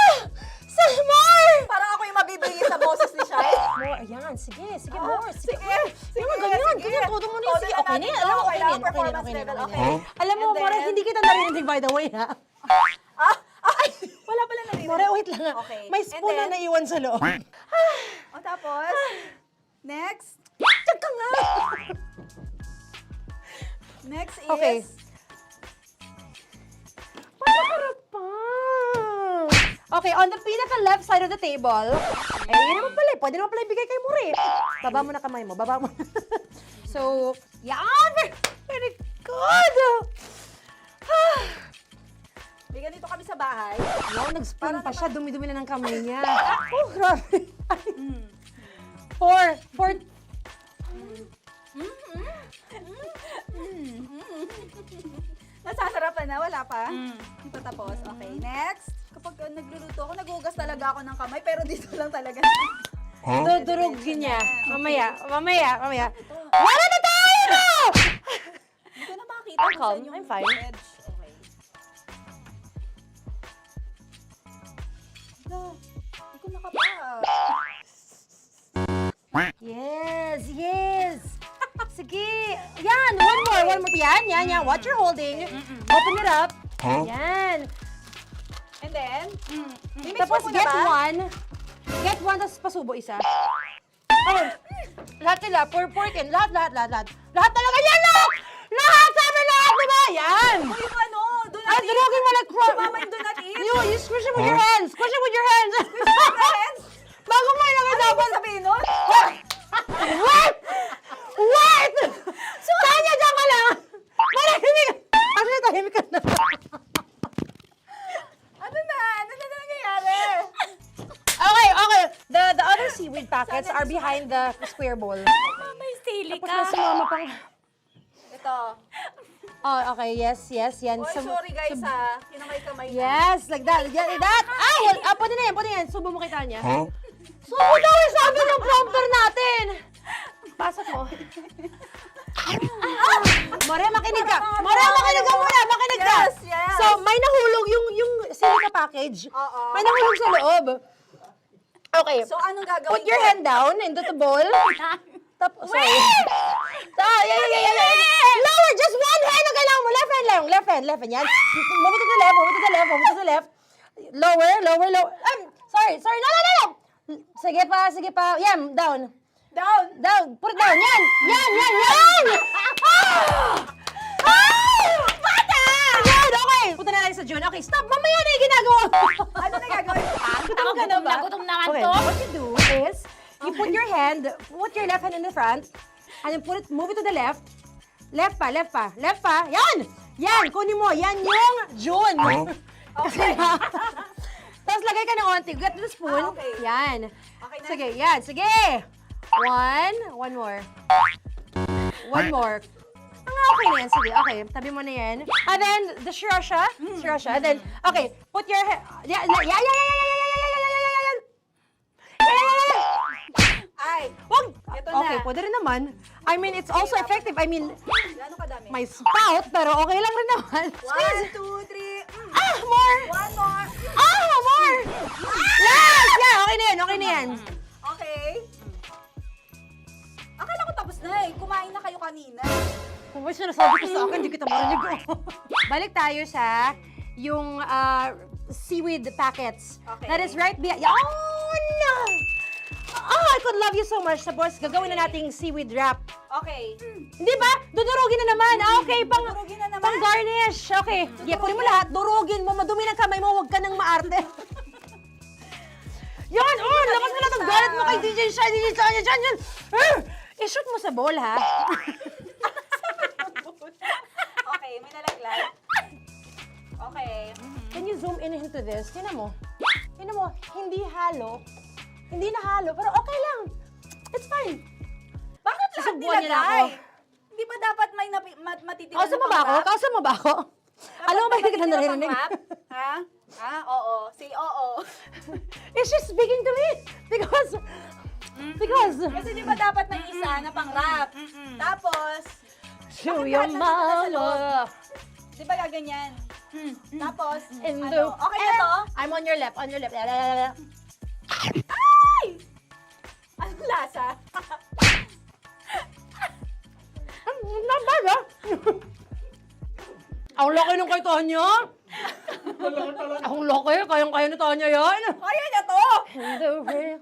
Some more! Parang ako yung mabibigay sa boses ni Shai. More. Ayan. Sige. More. Sige. Sige, Ganyan. Todo mo na yun. Sige. Okay na yan. Alam mo, okay na yan. Performance level, okay. Alam mo, And More, then- hindi kita narinig by the way, ha? Wala pala narinig. More, wait lang. Okay. May And spoon na then- naiwan sa loob. O tapos, next. Tiyag ka nga! Next is... Okay. Paharap pa. Okay, on the pinaka-left side of the table, yun naman pala, pwede naman pala ibigay kay More. Baba mo na kamay mo, baba mo. So, yan! Very good! May ganito kami sa bahay. Wow, nag-spoon pa siya, dumi-dumi na ng kamay niya. Oh, grabe. Four. Nasasarapan na, wala pa. Patapos. Okay, next. Kapag nagluluto ako, nagugas talaga ako ng kamay, pero dito lang talaga. Dudurugin niya. Mamaya. Wala na tayo! Hindi ko na makita I'm kung calm. saan yung I'm fine. edge. Okay. Hindi ko nakapa. Yes. Sige. Yan, one more. Yan. What you're holding. Open it up. Yan. And then, Tapos get one, tapos pasubo isa. Oh, lahat sila, pour it in. Lahat. Lahat talaga yan, lahat! Lahat! Sabi lahat, diba? Yan! oh, yung ano, do not Ay, eat. durugin mo like Sumama yung do not eat. You squish it with your hands. Squish it with your hands. Bago mo ilagay Ano dapat. yung sabihin nun? Wait! Tanya, dyan ka lang! Manahimik! Actually, tahimik ka na. Ano na nangyayari? Okay. The other seaweed packets are behind the square bowl. May sili Tapos na sumama pang... Ito. Oh, okay. Yes. Yan. Oy, sorry guys ha. Kinamay-kamay na. Yes, like that. Ay! Pwede na yan. Subo mo kay Tanya. Subo daw yung sabi ng prompter natin. Pasok mo. Maria, makinig ka. Makinig ka. Yes. So, may nahulog yung silica package. Oo. May nahulog sa loob. Okay. So, anong gagawin Put your ko? hand down into the bowl. Tapos, sorry. Yeah. Lower, just one hand ang kailangan mo. Left hand. Yan. Move it to the left. Lower. Sorry. No. Sige pa. Yan, down. Put it down. Yan. Bata! Yan, okay. Punta na lang sa June. Okay, stop. Mamaya na yung ginagawa. Ano na gagawin? Gutom na nga to. What you do is, you put your left hand in the front, and then move it to the left. Left pa. Yan, kunin mo. Yan yung June. Okay. Tapos lagay ka ng onti. Get the spoon. Okay. Yan. Okay na. Sige. One more. Okay na yan. Sige, okay. Tabi mo na yan. And then, the sriracha. And then, okay. Put your head. Yan. Ay, Wag! Ito na. Okay, pwede rin naman. I mean, it's also effective. I mean, gano'ng kadami? my spout, pero okay lang rin naman. 1, 2, 3. More! One more. More! Yes! Yeah, okay na yan. Okay. Akala ko tapos na eh. Kumain na kayo kanina. Kung may sinasabi ko sa akin, hindi kita marinig. Balik tayo sa yung seaweed packets. Okay. That is right behind. Yun! Oh, I could love you so much. Tapos, gagawin na nating seaweed wrap. Okay. Hindi ba? Dudurugin na naman. Okay, Dudurugin na naman? pang garnish. Okay. Kunin mo lahat. Durugin mo. Madumi ng kamay mo. Huwag ka nang maarte. Yan! Oh, lakas na lang ang galit mo kay DJ Shiny. Yan. I-shoot mo sa bowl, ha? Okay, may nalaglag. Okay. Can you zoom in into this? Tingnan mo. Hindi halo. Hindi na halo, pero okay lang. It's fine. Bakit lahat Susubuan niya na ako. nilagay? Hindi ba dapat may matitira Kausa mo ba ako? Alam mo ba hindi kita naririnig? Ha? Oo. Say oo. Is she speaking to me? Because... Kasi di ba dapat may isa na pang-rap? Tapos, To bakit your lahat nandito na sa loob? mama. Di ba gaganyan? Tapos, In ano? the... Okay na to? I'm on your left. Ay! Anong lasa? Not bad, ah. Ang laki nung kay Tonya. Ang laki. Kayang-kaya ni Tonya yan. Kaya niya to! In the rain.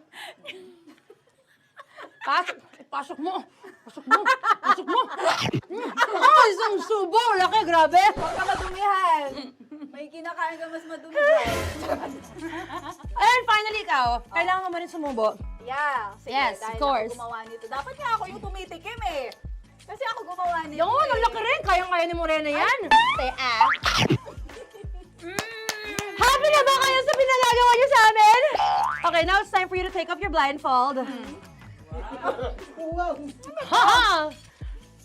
Pasok mo. Isang subo. Laki, grabe. Huwag ka madumihan. May kinakain ka mas madumi dyan. And finally, ikaw. Kailangan mo rin sumubo. Yeah. Sige, Yes, dahil of course. ako gumawa nito. Dapat nga ako yung tumitikim eh. Kasi ako gumawa nito. Yun, ang laki rin. Kayang-kaya ni Morena yan. Happy na ba kayo sa pinagagawa niyo sa amin? Okay, now it's time for you to take off your blindfold.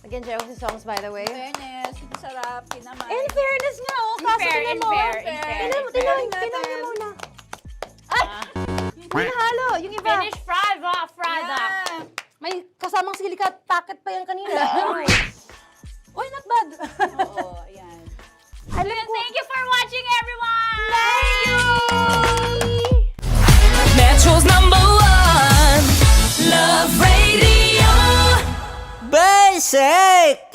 Again, Jay Oxy songs, by the way. Fairness, sarap, kinamay. In fairness nga, kaso tingnan mo. Tingnan mo muna. Ay! Hindi nahalo, yung iba. Finish fry, kasamang silika at packet pa yan kanina. Uy, not bad. Oo, ayan. Thank you for watching, everyone! Thank you! Metro's #1 Love Radio. Basic!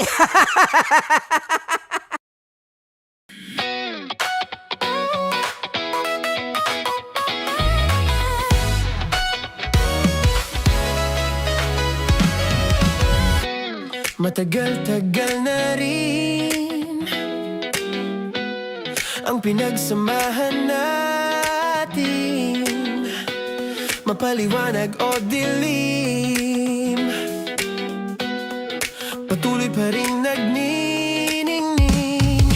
Matagal-tagal na rin ang pinagsamahan natin, mapaliwanag o dilim, patuloy pa rin nagniningning.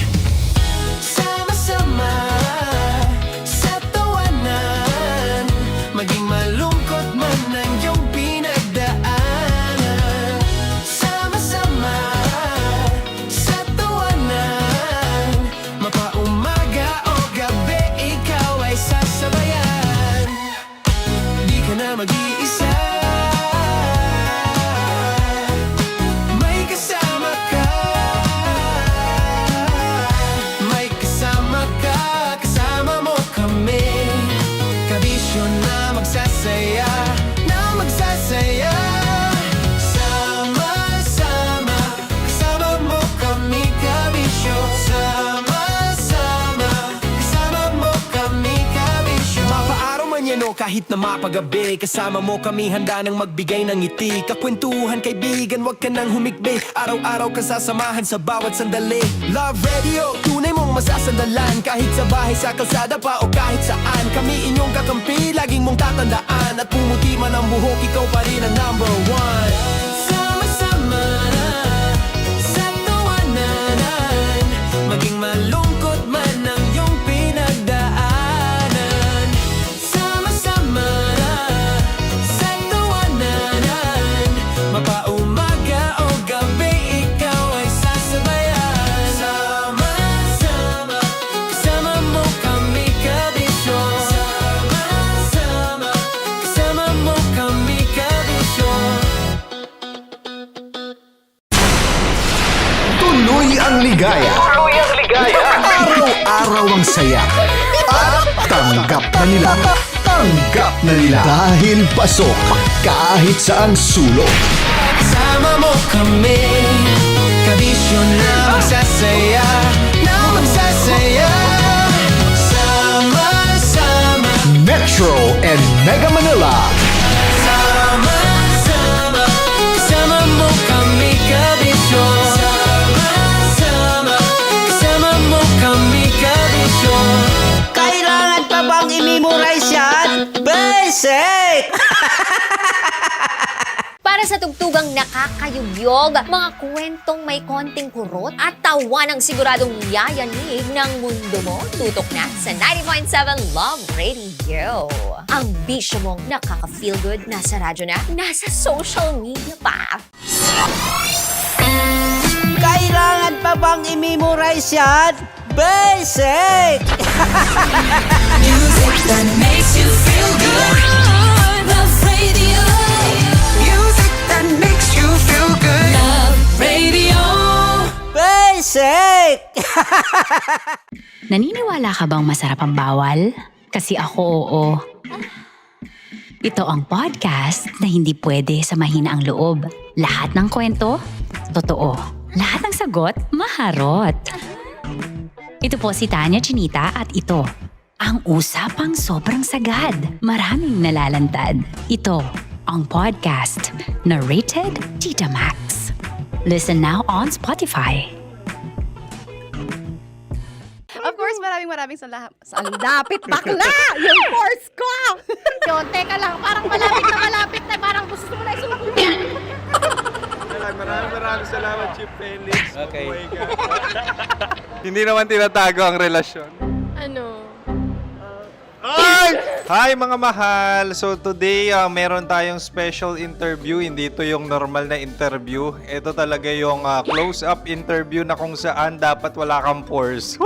Sama-sama sa tawanan, maging malungkot man ang iyong pinagdaanan. Sama-sama sa tawanan, mapaumaga o gabi, ikaw ay sasabayan. Di ka na mag-iisa, may kasama ka. May kasama ka, kasama mo kami. Kabisyo na magsasaya, na magsasaya. Sama-sama, kasama mo kami, kabisyo. Sama-sama, kasama mo kami, kabisyo. Mapaaraw man yan o kahit na mapagabi, kasama mo kami, handa nang magbigay ng ngiti. Kakwentuhan, kaibigan, wag ka nang humikbi. Araw-araw ka sasamahan sa bawat sandali. Love Radio, tunay mong masasandalan. Kahit sa bahay, sa kalsada pa o kahit saan, kami inyong kakampi, laging mong tatandaan. At pumuti man ang buhok, ikaw pa rin ang #1. Sama-sama sa tawanan, maging malungkot man ang iyong pinagdaanan. Sama-sama sa tawanan, mapaumaga o gabi, ikaw ay sasabayan. Sama-sama, kasama mo kami, kabisyo. Sama-sama, kasama mo kami, kabisyo. Tuloy ang ligaya. Araw-araw ang saya. At tanggap na nila. Tanggap na nila. Dahil pasok kahit saang sulok. Kasama mo kami, kabisyo na magsasaya, na magsasaya. Sama-sama, Metro and Mega Manila. sama-sama, kasama mo kami, kabisyo. Sama-sama, kasama mo kami, kabisyo. Kailangan pa bang i-memorize yan? Basic! Para sa tugtugang nakakayugyog, mga kwentong may konting kurot at tawa ng siguradong yayanig ng mundo mo, tutok na sa 90.7 Love Radio. Ang bisyo mong nakaka-feel good, nasa radyo na, nasa social media pa. Kailangan pa bang i-memorize yan? Basic! Music that makes you feel good. Love Radio. Music that makes you feel good. Love Radio. Basic! Naniniwala ka bang masarap ang bawal? Kasi ako oo. Ito ang podcast na hindi pwede sa mahina ang loob. Lahat ng kwento, totoo. Lahat ng sagot, maharot. Ito po si Tanya Chinita at ito, ang usapang sobrang sagad. Maraming nalalantad. Ito, ang podcast na rated Tita Max. Listen now on Spotify. Of course, maraming salamat. Lapit bakla! Yung course ko! Yun, teka lang, parang malapit na, parang gusto mo na isulat. Maraming salamat, Chief Felix. Okay. Oh my God. Hindi naman tinatago ang relasyon. Ano? Hi mga mahal! So today, meron tayong special interview. Hindi ito yung normal na interview. Ito talaga yung close-up interview na kung saan dapat wala kang pores.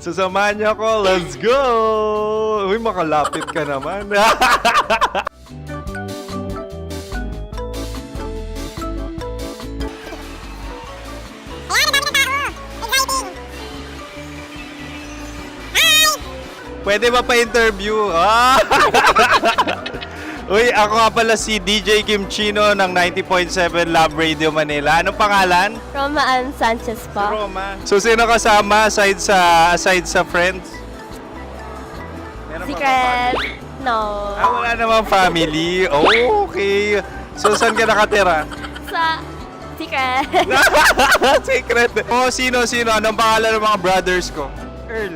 So samahan niyo ako. Let's go! Uy, makalapit ka naman. Pwede ba pa-interview? Ah! Uy, ako nga pala si DJ Kim Chino ng 90.7 Love Radio Manila. Anong pangalan? Roma Ann Sanchez po. Roma. So, sino kasama aside sa friends? Meron ba Secret. No. wala namang family. Oh, okay. So, saan ka nakatira? Sa Secret. Secret. Oh, sino? Anong pangalan ng mga brothers ko? Earl,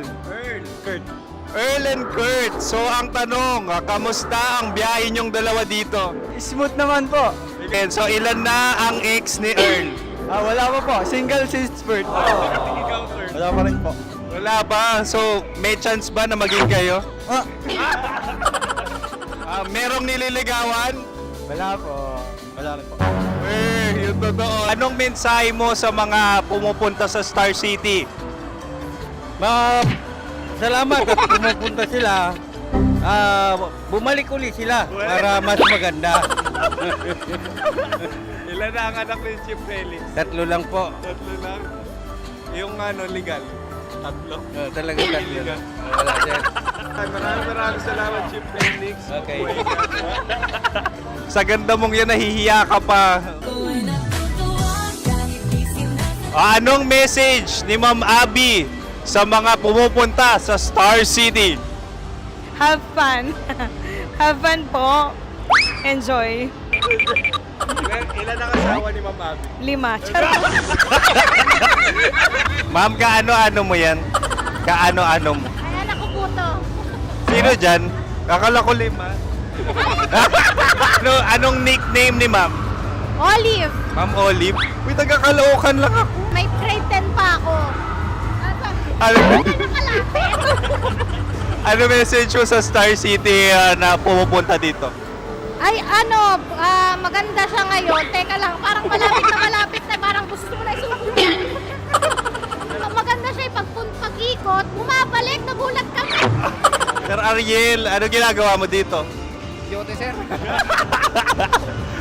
Kurt. Earl and Kurt. So, ang tanong, kamusta ang biyahe niyong dalawa dito? Smooth naman po. Okay, so, ilan na ang ex ni Earl? Wala pa po. Single since birth. Wala pa rin po. Wala pa. So, may chance ba na maging kayo? Merong nililigawan? Wala po. Wala rin po. Yung totoo. Anong mensahe mo sa mga pumupunta sa Star City? Salamat at pumupunta sila. Bumalik uli sila para mas maganda. Ilan na ang anak ni Chief Felix? 3 lang po. 3 lang? Yung legal? 3? Talaga 3 lang. Wala sir. Maraming salamat, Chief Felix. Okay. Sa ganda mong yan, nahihiya ka pa. Anong message ni Ma'am Abby sa mga pumupunta sa Star City? Have fun. Have fun po. Enjoy. Ilan ang asawa ni Ma'am Abby? 5. Charot. Ma'am, kaano-ano mo yan? Kaano-ano mo? Ay, anak ko po to. Sino dyan? Kakala ko 5. Anong nickname ni Ma'am? Olive, Ma'am Olive? Uy, taga-Caloocan lang ako. may grade 10 pa ako. Ano message mo sa Star City na pumupunta dito? Ay, maganda siya ngayon. Teka lang, parang malapit na, parang gusto mo na isulat. Maganda siya pag-ikot, bumabalik, nagulat kami. Sir Ariel, ano ginagawa mo dito? Yote sir.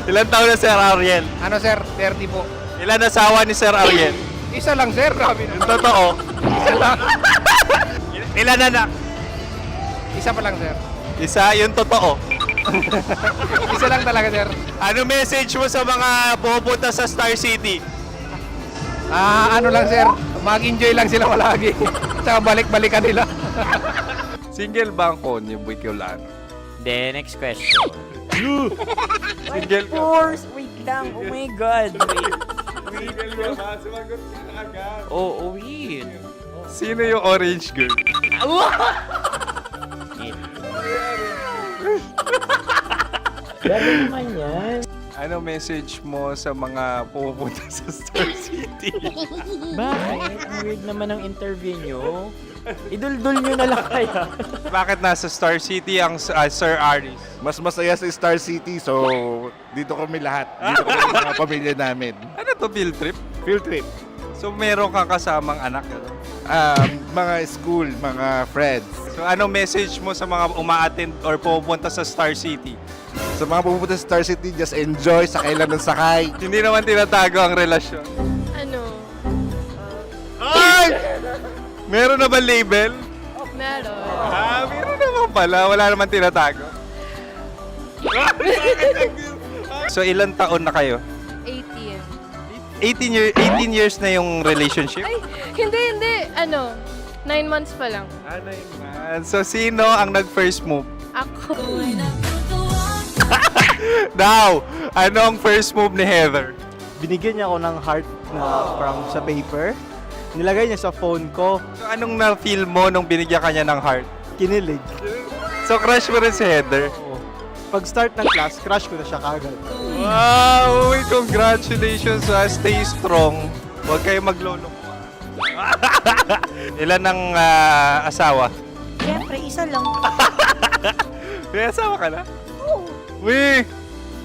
Ilan taon na Sir Ariel? Ano sir? 30 po. Ilan asawa ni Sir Ariel? Isa lang sir. Grabe Yung totoo. Isa lang. Ilan anak? Isa pa lang sir. Isa, yung totoo. Isa lang talaga sir. Ano message mo sa mga pupunta sa Star City? Ano lang sir. Mag-enjoy lang sila palagi. Tsaka balik-balikan nila. Single ba ang Connie Bicolano? Then, next question. Single ka? Wait lang. Oh my God. Single ka ba? Sumagot ka na agad. Oh, wait. Sino yung orange girl? Gano'n naman yan. Ano message mo sa mga pupunta sa Star City? Bakit? Ang weird naman ang interview nyo. Idul-dul nyo na lang kaya. Bakit nasa Star City ang Sir Aris? Mas masaya sa Star City, so dito kami lahat. Dito kami mga pamilya namin. Ano to, field trip? Field trip. So meron kang kasamang anak? Mga school, mga friends. So ano message mo sa mga uma-attend or pupunta sa Star City? Sa mga pupunta sa Star City, just enjoy, sakay lang ng sakay. Hindi naman tinatago ang relasyon. Ano? Ay! Meron na ba label? Meron. Meron naman pala. Wala naman tinatago. So ilan taon na kayo? 18. 18 years na yung relationship? Ay, hindi. 9 months pa lang. 9 months. So sino ang nag-first move? Ako. Now, ano ang first move ni Heather? Binigyan niya ako ng heart na from sa paper. Nilagay niya sa phone ko. So anong na-feel mo nung binigyan kanya ng heart? Kinilig. So crush mo rin si Heather? Pag start ng class, crush ko na siya kagad. Wow! Uy, congratulations! Stay strong. Huwag kayo maglolo. Ilan ang asawa? Siyempre, isa lang. May asawa ka na? Oo. Uy!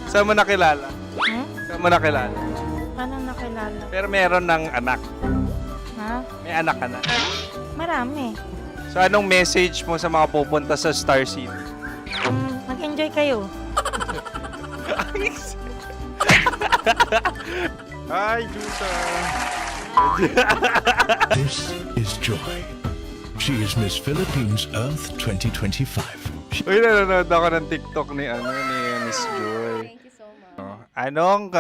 Saan mo nakilala? Saan mo nakilala? Paano nakilala? Pero meron ng anak. Ha? May anak ka na. Marami. So anong message mo sa mga pupunta sa Star City? Mag-enjoy kayo. Hi, Jusa! This is Joy. She is Miss Philippines Earth 2025. Uy, nanonood ako ng TikTok ni Miss Joy. Thank you so much. Anong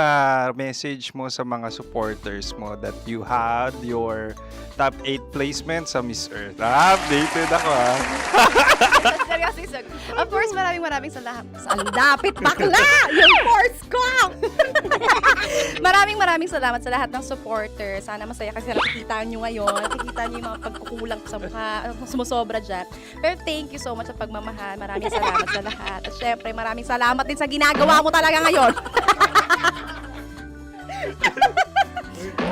message mo sa mga supporters mo that you had your top 8 placement sa Miss Earth? Updated ako Seryoso. Of course, maraming salamat. Ang lapit bakla! Yung force ko! maraming salamat sa lahat ng supporters. Sana masaya kasi nakikita nyo ngayon. Nakikita nyo yung mga pagkukulang sa mukha, sumusobra dyan. Pero thank you so much sa pagmamahal. Maraming salamat sa lahat. At syempre, maraming salamat din sa ginagawa mo talaga ngayon.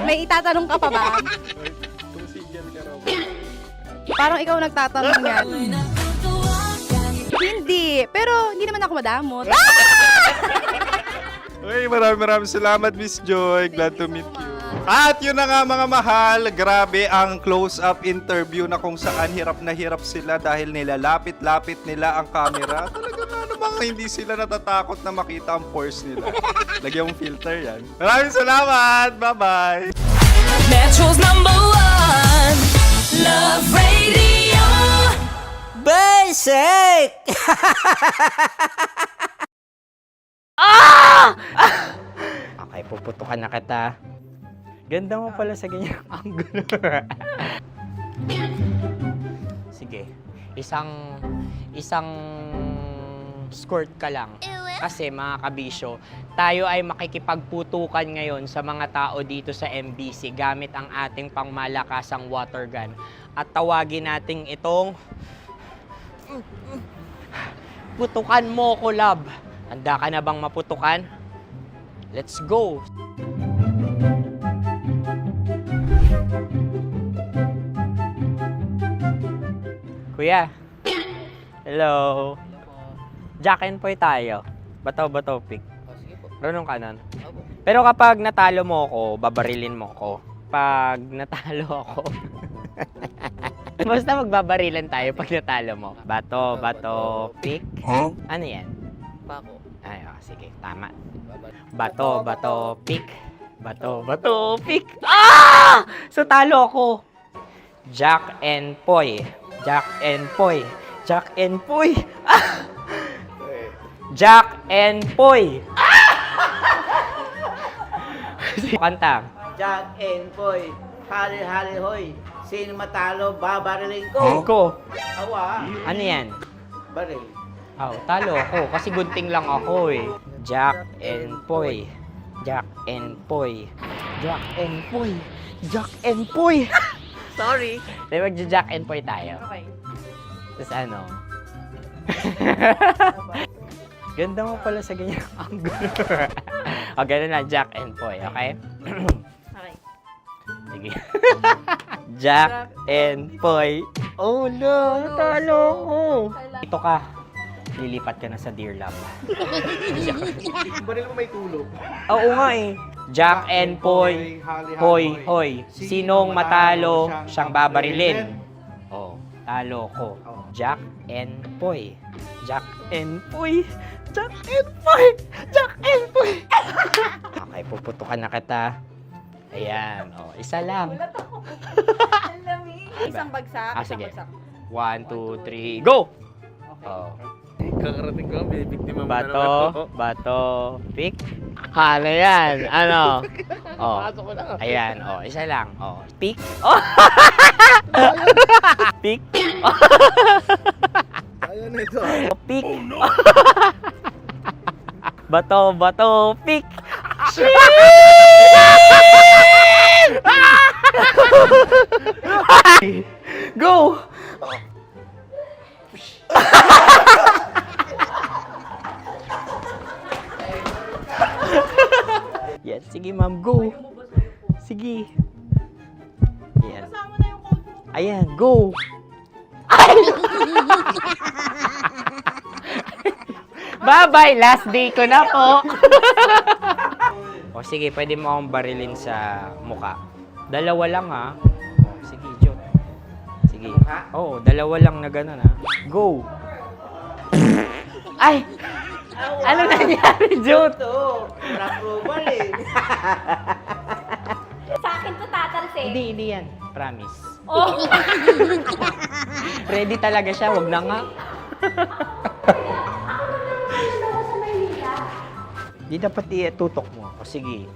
May itatanong ka pa ba? Parang ikaw nagtatanong yan. Hindi. Pero hindi naman ako madamot. Uy, maraming salamat, Miss Joy. Glad to meet you. At yun na nga mga mahal, grabe ang close-up interview na kung saan hirap na hirap sila dahil nilalapit-lapit nila ang camera. Talaga nga namang hindi sila natatakot na makita ang pores nila. Lagyan mong filter yan. Maraming salamat! Bye-bye! Metro's #1 Love Radio. Basic! Okay, puputukan na kita. Ganda mo pala sa ganyang angulo. Sige, isang skirt ka lang. Kasi mga kabisyo, tayo ay makikipagputukan ngayon sa mga tao dito sa MBC gamit ang ating pangmalakasang water gun. At tawagin natin itong putukan mo ko, love. Handa ka na bang maputukan? Let's go! Kuya. Hello. Jack and Poy tayo. Bato-bato pick. Runong ka nun. Pero kapag natalo mo ako, babarilin mo ako. Pag natalo ako, basta magbabarilan tayo pag natalo mo. Bato, pick. Huh? Ano yan? Pako. Ay, sige, tama. Bato, pick. Bato, pick. Ah! So, talo ako. Jack and Poy. Jack and Poy. Jack and Poy. Ah! Jack and Poy. Ah! Kanta. Jack and Poy, hali-hali hoy. Sino matalo, babariling ko. Ko. Awa. Ano yan? Baril. Oh, talo ako kasi gunting lang ako eh. Jack and Poy. Jack and Poy. Jack and Poy. Jack and Poy. Sorry. Di magja-Jack and Poy tayo. Okay. Tapos ano? Ganda mo pala sa ganyang angulo. O, ganun na, Jack and Poy, okay? Okay. Sige. Jack and Poy. Oh no, talo ko. Ito ka. Lilipat ka na sa Dear Love. Baril mo may tulog. Oo nga eh. Jack and Poy. Hoy. Sinong matalo, siyang babarilin. Oh, talo ko. Jack and Poy. Jack and Poy. Jack and Poy. Jack and Poy. Okay, puputukan na kita. Ayan. Oh, isa lang. Isang bagsak. Sige. 1, 2, 3, go! Oh. Kakarating ko, binibiktima mo Bato, pick. Ano yan? Ano? Oh. Ayan, oh, isa lang. Oh, pick. Oh. Pick. Ayaw na ito. Oh, pick. Bato, pick. Go! Yan, sige ma'am, go. Sige. Yan. Ayan, go. Bye-bye, last day ko na po. O sige, pwede mo akong barilin sa mukha. Dalawa lang ha. O, sige, Jot. Sige. Oo, dalawa lang na gano'n ha. Go. Ay! Ano nangyari, Jot? Ito, approval eh. Sa akin to tatalsik kasi. Hindi yan. Promise. Oh. Ready talaga siya, wag na nga. Di dapat tutok mo. O sige.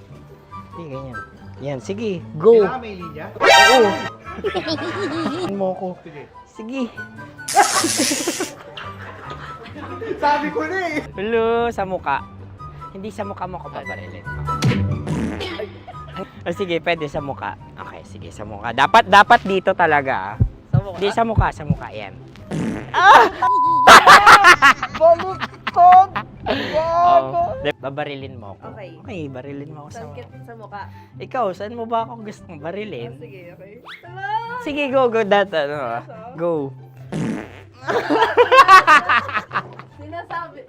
Sige, ganyan. Yan, sige. Go. Kailangan may linya? Oo. mo ko. Sige. Sabi ko na eh. Hello, sa muka. Hindi sa muka mo ko paparilin. O sige, pwede sa muka. Okay, sige, sa muka. Dapat dito talaga. Sa mukha? Hindi, sa muka, yan. Baluktot! Oh, babarilin mo ako. Okay. Okay, barilin mo ako sa Saan muka. sa mukha? Ikaw, saan mo ba ako gustong barilin? Sige, okay. Sige, go, Go. Sinasabi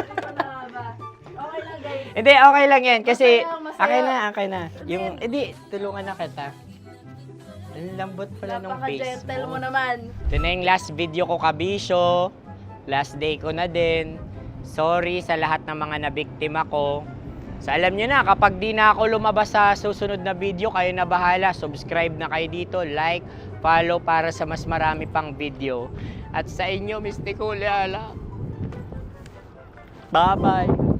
ko na ba? Okay lang, guys. Hindi, okay lang yan. Kasi, Masaya. okay na. Yung, hindi, tulungan na kita. Ang lambot pala nung face Napaka-gentle mo. mo naman. Ito na yung last video ko, kabisyo. Last day ko na din. Sorry sa lahat ng mga nabiktima ko. So alam nyo na, kapag di na ako lumabas sa susunod na video, kayo na bahala. Subscribe na kayo dito, like, follow para sa mas marami pang video. At sa inyo, Mistiko Leala. Bye-bye.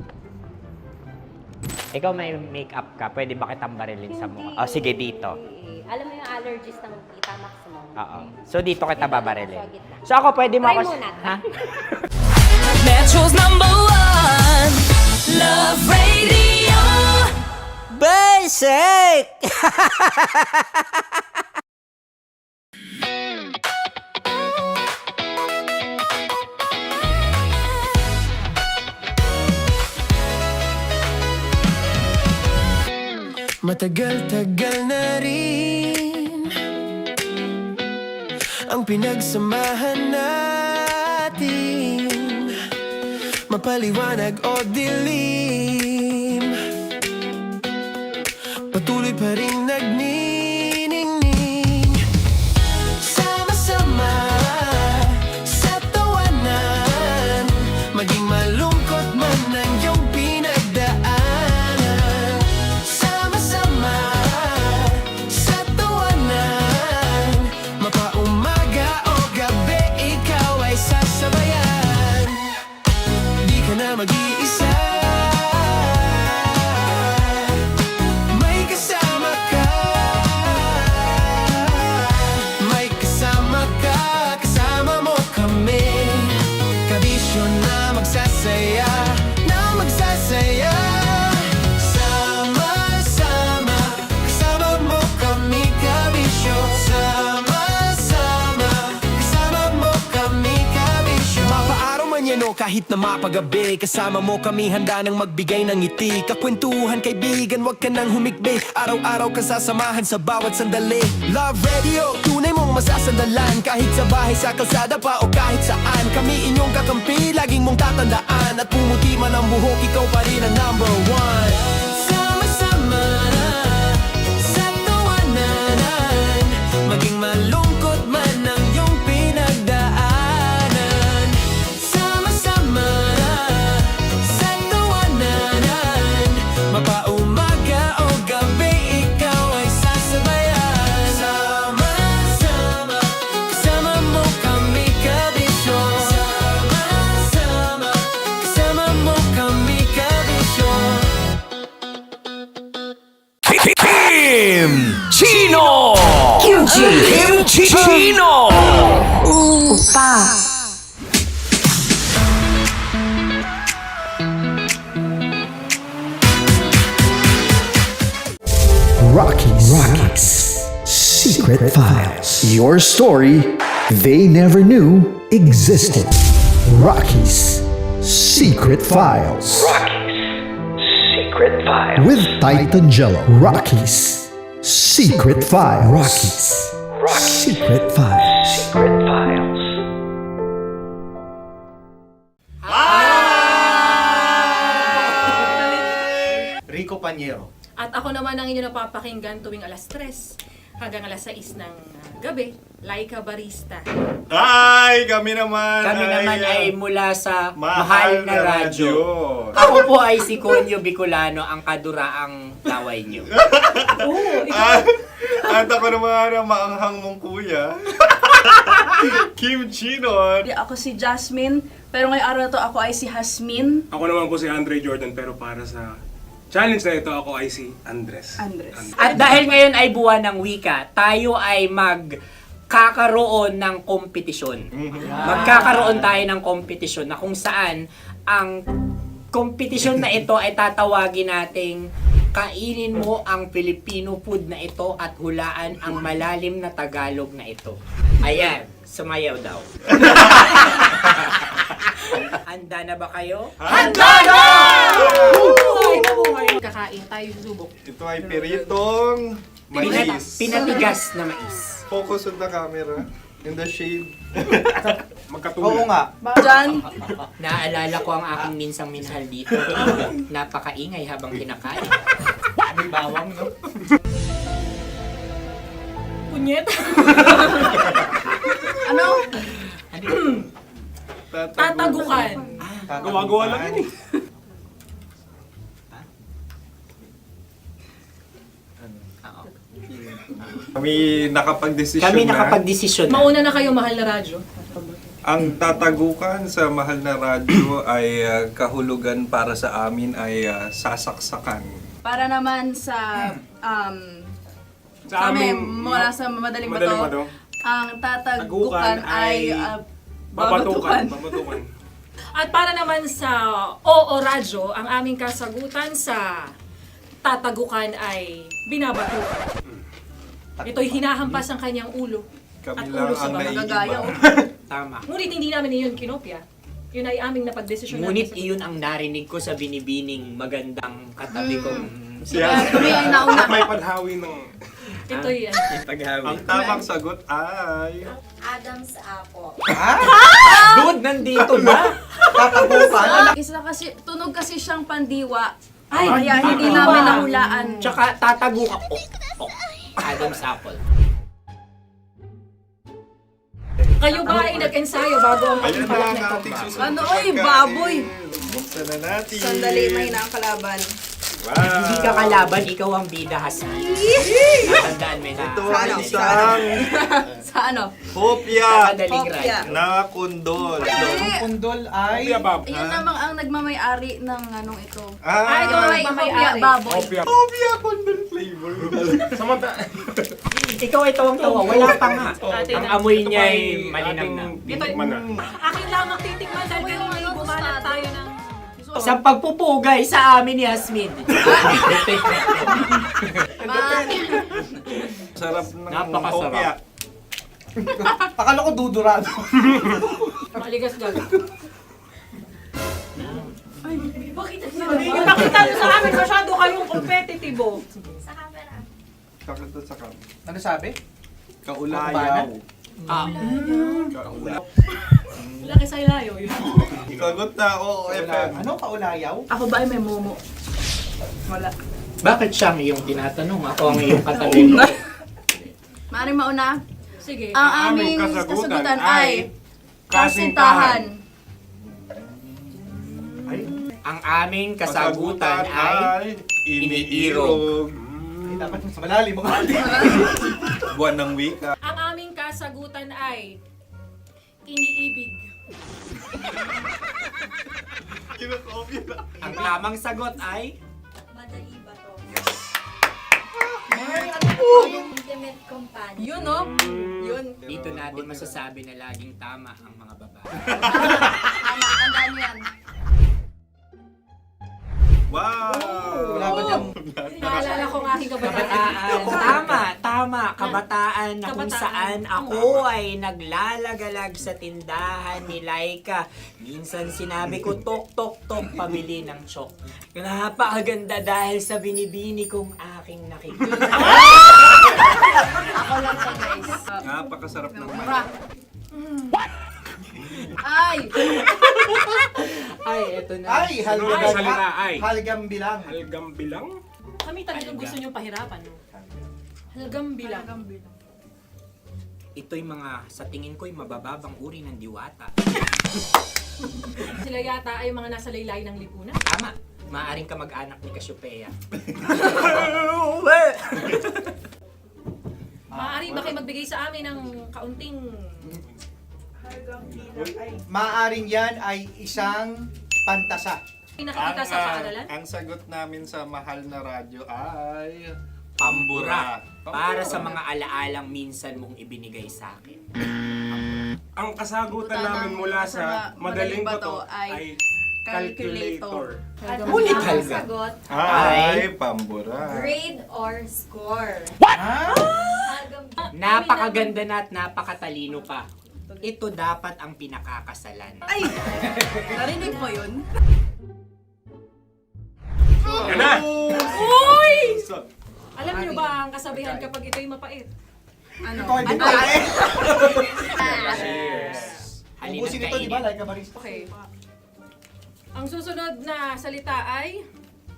Ikaw may makeup ka, pwede ba kitang barilin sa mukha? O sige, dito. Alam mo yung allergies ng Tita Max mo? Oo. So dito kita babarilin. So ako pwede mo Try ako... muna. Ha? Metro's #1 Love Radio. Basic! Matagal-tagal na rin ang pinagsamahan natin, mapaliwanag o dilim, patuloy pa rin nagniningning. Sama-sama sa tawanan, maging malungkot man ang iyong pinagdaanan. Sama-sama sa tawanan, mapaumaga o gabi, ikaw ay sasabayan. Di ka na mag-iisa, may kasama ka. May kasama ka, kasama mo kami. Kabisyo na magsasaya, na magsasaya. Sama-sama, kasama mo kami, kabisyo. Sama-sama, kasama mo kami, kabisyo. Mapaaraw man yan o kahit na mapagabi, kasama mo kami, handa nang magbigay ng ngiti. Kakwentuhan, kaibigan, wag ka nang humikbi. Araw-araw ka sasamahan sa bawat sandali. Love Radio, tunay mong masasandalan. Kahit sa bahay, sa kalsada pa o kahit saan, kami inyong kakampi, laging mong tatandaan. At pumuti man ang buhok, ikaw pa rin ang #1. Sama-sama sa tawanan, maging malungkot man ang iyong pinagdaanan. Sama-sama sa tawanan, mapaumaga o gabi, ikaw ay sasabayan. Sama-sama, kasama mo kami, kabisyo. Sama-sama, kasama mo kami, kabisyo. Kim Chino! Kimchi Chino! Rocky's Secret Files. Your story they never knew existed. Rocky's Secret Files. Secret Files. With Titan Jello. Rocky's Secret Files. Rocky's Secret Files. Secret Files. Rico Panyero. At ako naman ang inyo napapakinggan tuwing alas 3 hanggang alas 6 ng gabi, Laika Barista. Hi! Kami naman! Kami naman ay mula sa Mahal na Radyo. Ako po ay si Conyo Bicolano, ang kaduraang laway nyo. At ako naman ang maanghang mong kuya. Kim Chinon. Ako si Jasmine, pero ngayong araw na to ako ay si Hasmin. Ako naman po si Andre Jordan, pero para sa challenge na ito, ako ay si Andres. At dahil ngayon ay buwan ng wika, tayo ay magkakaroon ng kompetisyon. Magkakaroon tayo ng kompetisyon na kung saan ang kompetisyon na ito ay tatawagin nating kainin mo ang Filipino food na ito at hulaan ang malalim na Tagalog na ito. Ayan, sumayaw daw. Handa na ba kayo? Handa na! Kakain tayo subok. Ito ay peritong mais. Pinatigas na mais. Focus on the camera. In the shade. Magkatulad. Oo nga. Diyan. Naaalala ko ang aking minsang minahal dito. Napakaingay habang kinakain. May bawang, no? Punyet. Ano? Tatagukan. Gawa-gawa lang yun eh. Kami nakapag-desisyon Kami na. nakapag-desisyon na. Mauna na kayo, mahal na radyo. Ang tatagukan sa mahal na radyo ay kahulugan para sa amin ay sasaksakan. Para naman sa Sa kami, amin, mula sa madaling madaling bato, bato. ang tatagukan Tagukan ay Babatukan. babatukan. At para naman sa Oo Radyo, ang aming kasagutan sa tatagukan ay binabatukan. Ito'y hinahampas ang kanyang ulo. Kami At lang ulo sa ang mga naiiba. Tama. Ngunit hindi namin iyon kinopya. Yun ay aming napagdesisyon Ngunit natin. iyon ang narinig ko sa binibining magandang katabi kong Kami ay nauna. May panhawi ng... Ito'y Ang tamang sagot ay... Adam's apple. Dude, nandito ba? Tatagukan? Isa kasi, tunog kasi siyang pandiwa. Kaya hindi namin nahulaan. Tsaka tatagukan. Adam's apple. Kayo ba ay nag-ensayo bago ang Ayun na pagpalat ang nito? ating susunod Ano, na oy, pagkain. baboy. Buksan na natin. Sandali, may na ang kalaban. Wow. Hindi ka kalaban, ikaw ang bida, Hasmin. Natandaan mo na. Ito ang isang Sa ano? hopya Madaling Hopya. radyo. na kundol. Kundol ay... Yun namang ang nagmamayari ng anong ito. Ah, ito ay nagmamayari. baboy. hopya kundol flavor. Ikaw ay tawang-tawa, wala pa nga. Atin Ang na. amoy niya ay malinam na. Titikman na. Akin lamang titikman dahil kayo ay bumalat tayo ng... Sa pagpupugay sa amin ni Hasmin. Sarap ng Napakasarap. hopya. Akala ko dudurado. Maligas gaga. Ay, bakit? Yung nakita nyo sa amin, masyado kayong competitive. Sa camera. Sakit to sa kam. Ano sabi? Kaulayaw. Laki sa ilayo yun. Sagot na, oo, FM. Ano kaulayaw? Ako ba ay may momo? Wala. Bakit siya ang iyong tinatanong? Ako ang iyong katabi. Maaaring mauna. Sige. Ang aming kasagutan ay kasintahan. Ang aming kasagutan ay iniirog. Dapat mas malalim mo. Buwan ng wika. Ang aming kasagutan ay iniibig. ang tamang sagot ay Madali ba to? Yun. Intimate companion. Yun, no? Yun. dito natin masasabi na laging tama ang mga babae. Tama, tandaan nyo yan. Wow! Naalala ko ang aking kabataan. Kabataan. Tama. Kabataan na kung Kabataan. saan ako ay naglalagalag sa tindahan ni Laika. Minsan sinabi ko, tok, tok, tok, pabili ng chok. Napakaganda dahil sa binibini kong aking nakikita. Ako lang to, guys. Napakasarap ng Mura. Ay! Ay, eto na. Ay, Ay, salita ay. halgam bilang. Halgam bilang? Kami talagang gusto niyong pahirapan. No? Halgam bilang. Ito'y mga, sa tingin ko'y mabababang uri ng diwata. Sila yata ay mga nasa laylay ng lipunan. Tama. Maaring ka mag-anak ni Cassiopeia. Maaari ba kayo magbigay sa amin ng kaunting... Maaring yan ay isang pantasa. Nakikita sa paaralan? Ang sagot namin sa mahal na radyo ay... Pambura. Para sa mga alaalang minsan mong ibinigay sa akin. Ang kasagutan namin mula sa madaling bato ay calculator. Ulit Ang talaga. sagot, Ay, pambura. grade or score. Napakaganda na at napakatalino pa. Ito dapat ang pinakakasalan. Ay! Narinig mo yun? Yan na! Uy! Alam niyo ba ang kasabihan kapag ito'y mapait? Ano? Ito ay bitae. Halina't Ubusin ito, di ba? kainin. Like a barista. Okay. Ang susunod na salita ay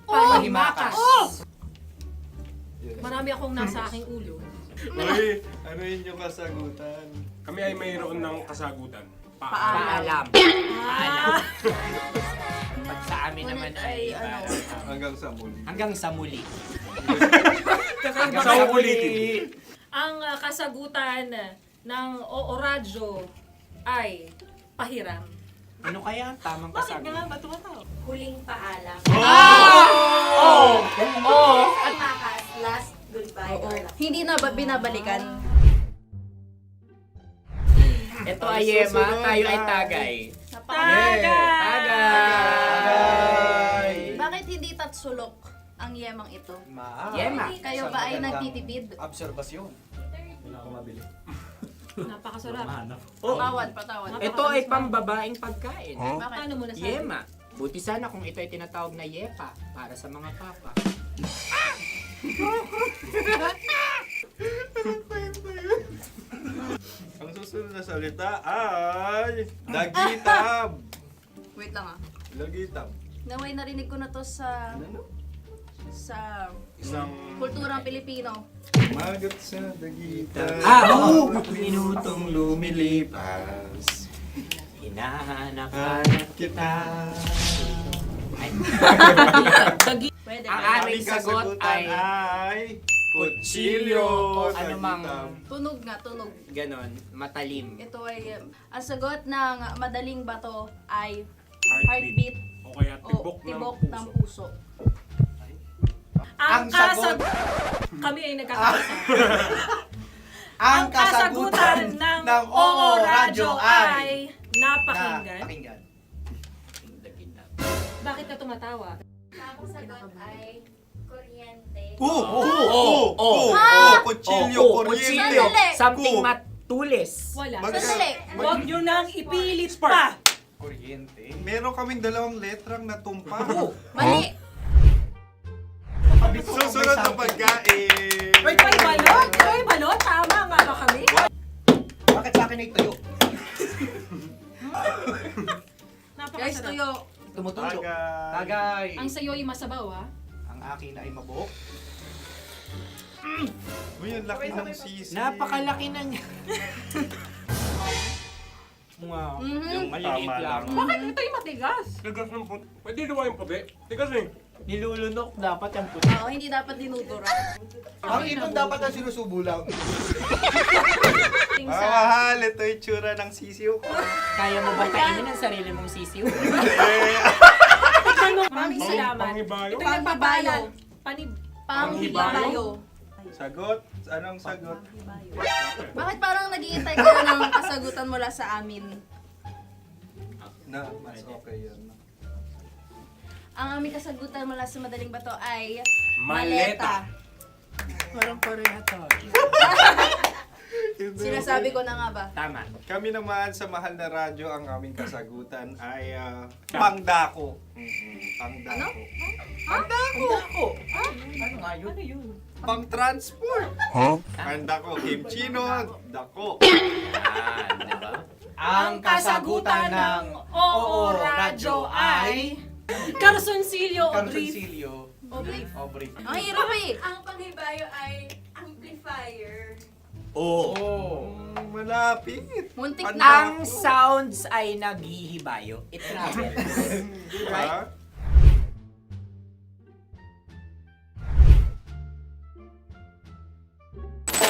Panghimakas. Marami akong nasa aking ulo. Uy, ano yun yung kasagutan? Kami ay mayroon ng kasagutan. Paalam. Paalam. Pag sa amin naman ay Hanggang sa muli. hanggang sa muli. Sa ulitin. Ang kasagutan ng Oo Radyo ay pahiram. Ano kaya ang tamang kasagutan? Huling paalam. Oh! Makas, last goodbye or last. Hindi na ba binabalikan? Ito ay Yema, tayo ay Tagay. Tagay! Bakit hindi tatsulok ang yemang ito? Yema. Kayo ba ay nagtitipid? Obserbasyon. Napakasarap. Patawad. Ito ay pambabaeng pagkain. Bakit? Paano mo nasabi? Yema. Buti sana kung ito ay tinatawag na Yepa para sa mga papa. Ang susunod na salita ay... Dagitab! Wait lang ah. Dagitab. Naway narinig ko na to sa Isang... kulturang Pilipino. Magat sa dagitab. Oo! Minutong lumilipas. Hinahanap-hanap kita. Pwede Ang ba? aming sagot ay kutsilyo o anumang Tunog nga, tunog. ganon, matalim. Ito ay, ang sagot ng madaling bato ay Heartbeat. heartbeat O kaya o tibok tibok ng ng puso. puso. Ang sagot. Kami ay nagkakasa. Ang kasagutan ng Oo Radyo ay napakinggan. Napakinggan. Bakit ka tumatawa? Ang sagot ay kuryente. Kutsilyo, kuryente. Sandali. Something matulis. Wala. Sandali. Huwag nyo nang ipilit pa. Kuryente. Meron kaming dalawang letrang natumpa. Mali. Susunod na pagkain. May balot? May balot? Tama nga ba kami? Bakit sa akin ay tuyo? Guys, Napakasarap. tuyo. Tumutulo. Tagay. Tagay. Ang sayo ay masabaw ha. Ang akin ay mabuhok. Uy, ang laki ng sisi. Napakalaki na niya. Wow. Yung maliliit Tama lang. lang. Bakit ito'y matigas? Tigas ng puti. Pwede naman yung puti. Tigas eh. Nilulunok dapat yung puti. Oo, hindi dapat dinudura. Ang ibon dapat ang sinusubo lang. Mahal, ito yung tsura ng sisiw ko. Kaya mo ba kainin ang sarili mong sisiw? Maraming salamat. Panghibayo. Ito'y nagpapaalam. Panghibayo. Sagot? Anong sagot? Bakit parang nag-iintay ka na ng kasagutan mula sa amin? Na, mas okay yan. Ang aming kasagutan mula sa madaling bato ay Maleta. Parang pareha tayo. Sinasabi ko na nga ba? Tama. Kami naman sa mahal na radyo, ang aming kasagutan ay pangdako. Pangdako. Pangdako! Ano nga yun? Ano yun? Pang-transport. Pangdako, kimchino, dako. Yan, diba? Ang kasagutan ng Oo Radyo ay Carsoncillo o Brief. Carsoncillo. Obrief. Ang hirap eh. Ang panghibayo ay amplifier. Oo. Malapit. Muntik Ang na. Ang sounds ay naghihibayo. It travels. Diba?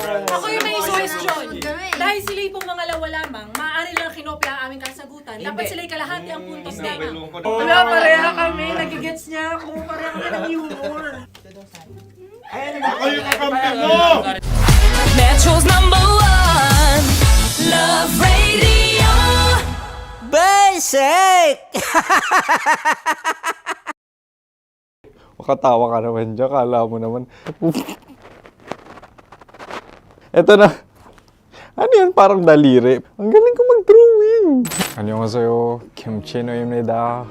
Ako yung may suggestion. Dahil sila pong mga lawa lamang, maaari lang kinopya ang aming kasagutan. Dapat sila'y kalahati ang puntos namin. Wala, pareha kami. Nagigets niya ako. Pareha kami ng humor. Ako yung kakampi mo! Metro's #1 Love Radio. Basic! Makatawa ka naman dyan. Kala mo naman. Eto na. Ano yan? Parang daliri. Ang galing ko mag-drawing. 안녕하세요. 김치노입니다.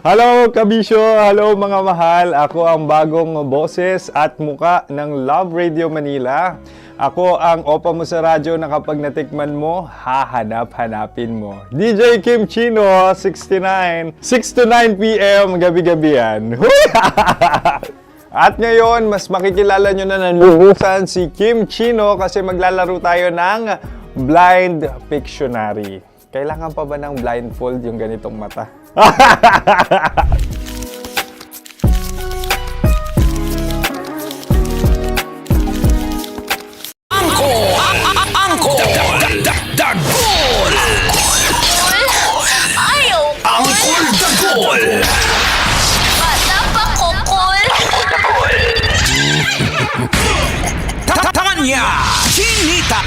Hello, kabisyo! Hello, mga mahal! Ako ang bagong boses at muka ng Love Radio Manila. Ako ang opa mo sa radyo na kapag natikman mo, hahanap-hanapin mo. DJ Kim Chino, 69. 6 to 9 p.m. gabi-gabi yan. At ngayon, mas makikilala nyo na ng lubusan si Kim Chino kasi maglalaro tayo ng Blind Pictionary. Kailangan pa ba ng blindfold yung ganitong mata? Tanya Chinita.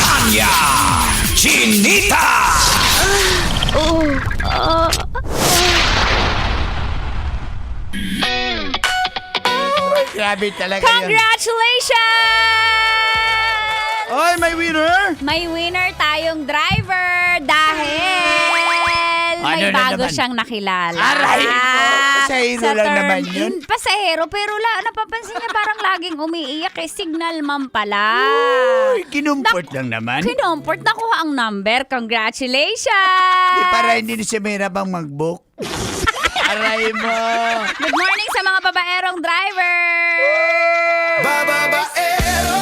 Tanya Chinita. Grabe talaga yan. Congratulations! Oy, may winner! May winner tayong driver dahil may Ano na bago naman? siyang nakilala. Aray ko! Pasahero Sa lang turn naman yun. Pasahero, pero napapansin niya parang laging umiiyak signal man pala. Uy, kinumport lang naman. Kinomport, nakuha ang number. Congratulations! Di para hindi na siya mahirapang mag-book. Aray mo! Good morning sa mga babaerong driver! Babaero,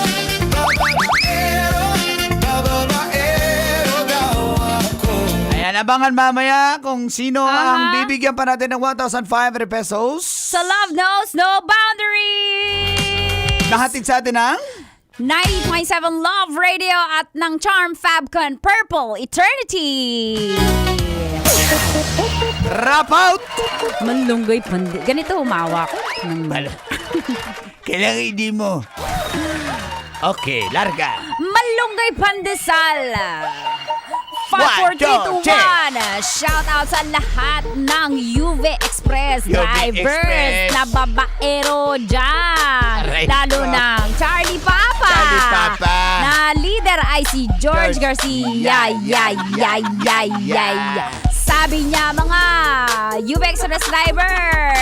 daw ako. Ayan, abangan mamaya kung sino ang bibigyan pa natin ng 1,500 pesos. So love knows no boundaries! Nahatid sa atin ang 90.7 Love Radio at ng Charm Fabcon Purple Eternity! Wrap out! Manlunggay pandi. Ganito humawak. Kailangan hindi mo. Okay, larga. Malunggay pandesal. 5, 4, 3, 2, 1. Shout out sa lahat ng UV Express UV drivers Express. na babaero dyan. Aray Lalo ko. ng Charlie Papa. Charlie Papa. Na leader ay si George Garcia. Sabi niya mga UV Express driver,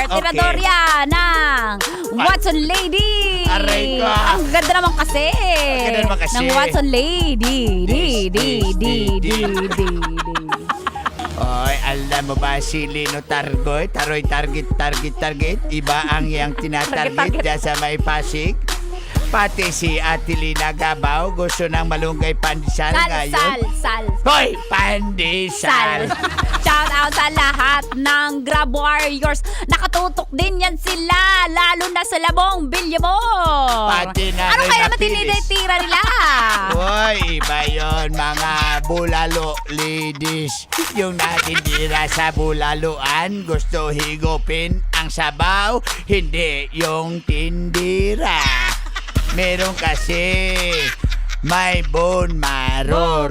tirador yan ng Watson Lady. Aray ko. Ang ganda naman kasi. Ganda naman kasi. Ng Watson Lady. Oy, alam mo ba si Lino Targoy? Target. Iba ang iyang tinatarget dyan sa may Pasig. Pati si Ate Lina Gabaw gusto ng malunggay pandesal ngayon. Sal. Hoy, pandesal. Shout out sa lahat ng Grab Warriors. Nakatutok din yan sila, lalo na sa Labong Bilyamor. Pati na Ano rin kaya naman napilis. tinitira nila? Hoy, iba yun mga bulalo ladies. Yung natitira sa bulaluan, gusto higupin ang sabaw, hindi yung tindira. Meron kasi may bone marrow.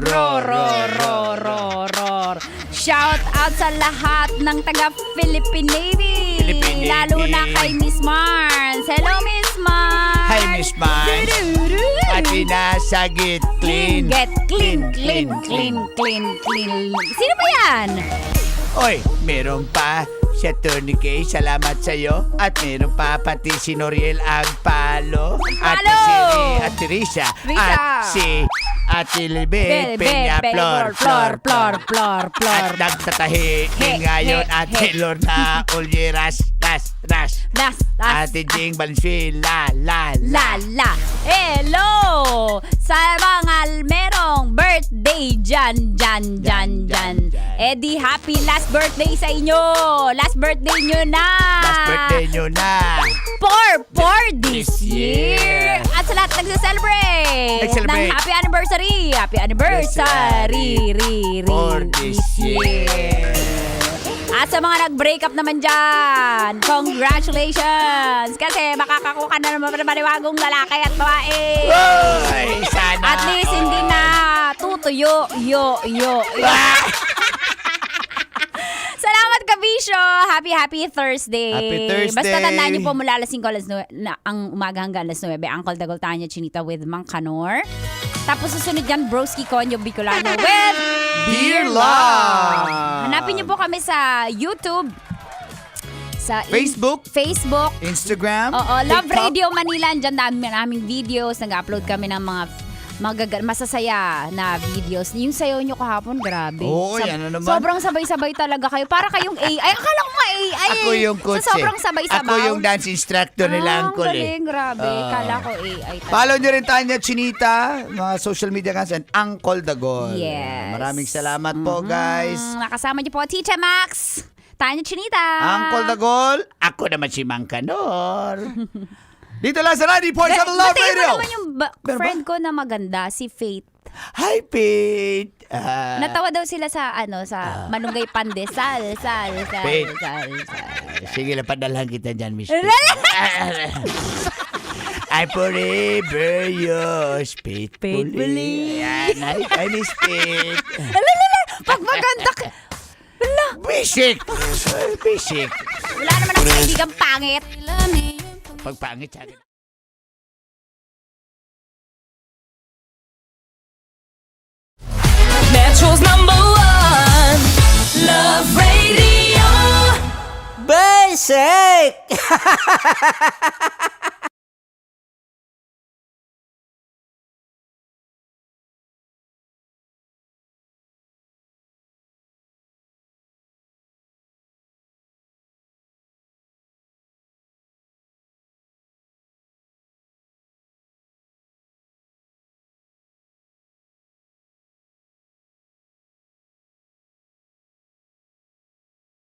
Shout out sa lahat ng taga Philippine Navy. Philippine Navy. Lalo na kay Miss Mars. Hello, Miss Mars. Hi, Miss Mars. Pati nasa git clean. Get clean. Sino ba yan? Oy, meron pa si Atty. Kay, salamat sa'yo. At meron pa pati si Noriel Agpalo. At Agpalo! si Ate Risa. At si Ate Libet Peña Flor. At nagtatahi ngayon Ate Lorna Ulyeras. Ras. Ate Jing Valenzuela. La. Hello! Sa mga merong birthday dyan. Eddie, happy last birthday sa inyo. Last birthday nyo na. for this year. At sa lahat nagse-celebrate ng happy anniversary. Happy anniversary. For this year. At sa mga nag-break up naman dyan, congratulations! Kasi makakakuha ka na naman ng maniwagong lalaki at babae. Ay, sana. At least hindi na tutuyo, yo. Salamat, Kabisyo! Happy Thursday! Happy Thursday! Basta tandaan niyo po mula alas 5 ang umaga hanggang alas 9, Uncle Dagol Tanya Chinita with Mang Kanor. Tapos susunod yan, Broski Conyo Bicolano with Dear Love! Hanapin niyo po kami sa YouTube, sa Facebook, Oo, Instagram, Love TikTok. Radio Manila. Diyan naming videos. Nag-upload kami ng mga masasaya na videos. Yung sayo nyo kahapon, grabe. Oo, yan na naman. Sobrang sabay-sabay talaga kayo. Para kayong AI. Akala ko nga AI. Ako yung coach. So, sobrang sabay-sabay. Ako yung dance instructor nila, Uncle. Ang galing, grabe. Kala ko AI talaga. Follow nyo rin Tanya Chinita, mga social media accounts, and Uncle Dagol. Yes. Maraming salamat po, guys. Nakasama niyo po, Tita Max, Tanya Chinita, Uncle Dagol, ako naman si Mang Kanor. Dito lang sa 90.7 Love Batiin Radio. mo naman yung friend ko na maganda, si Faith. Hi, Pete. Natawa daw sila sa Malunggay Pandesal. Faith. Sige lang, padalhan kita dyan, Miss Pete. I'm forever yours, faithfully. Yan, I Miss Pete. Pag maganda ka. Basic. Wala naman ang kaibigang pangit. Pagpangit sa akin. Metro's #1 Love Radio. Basic!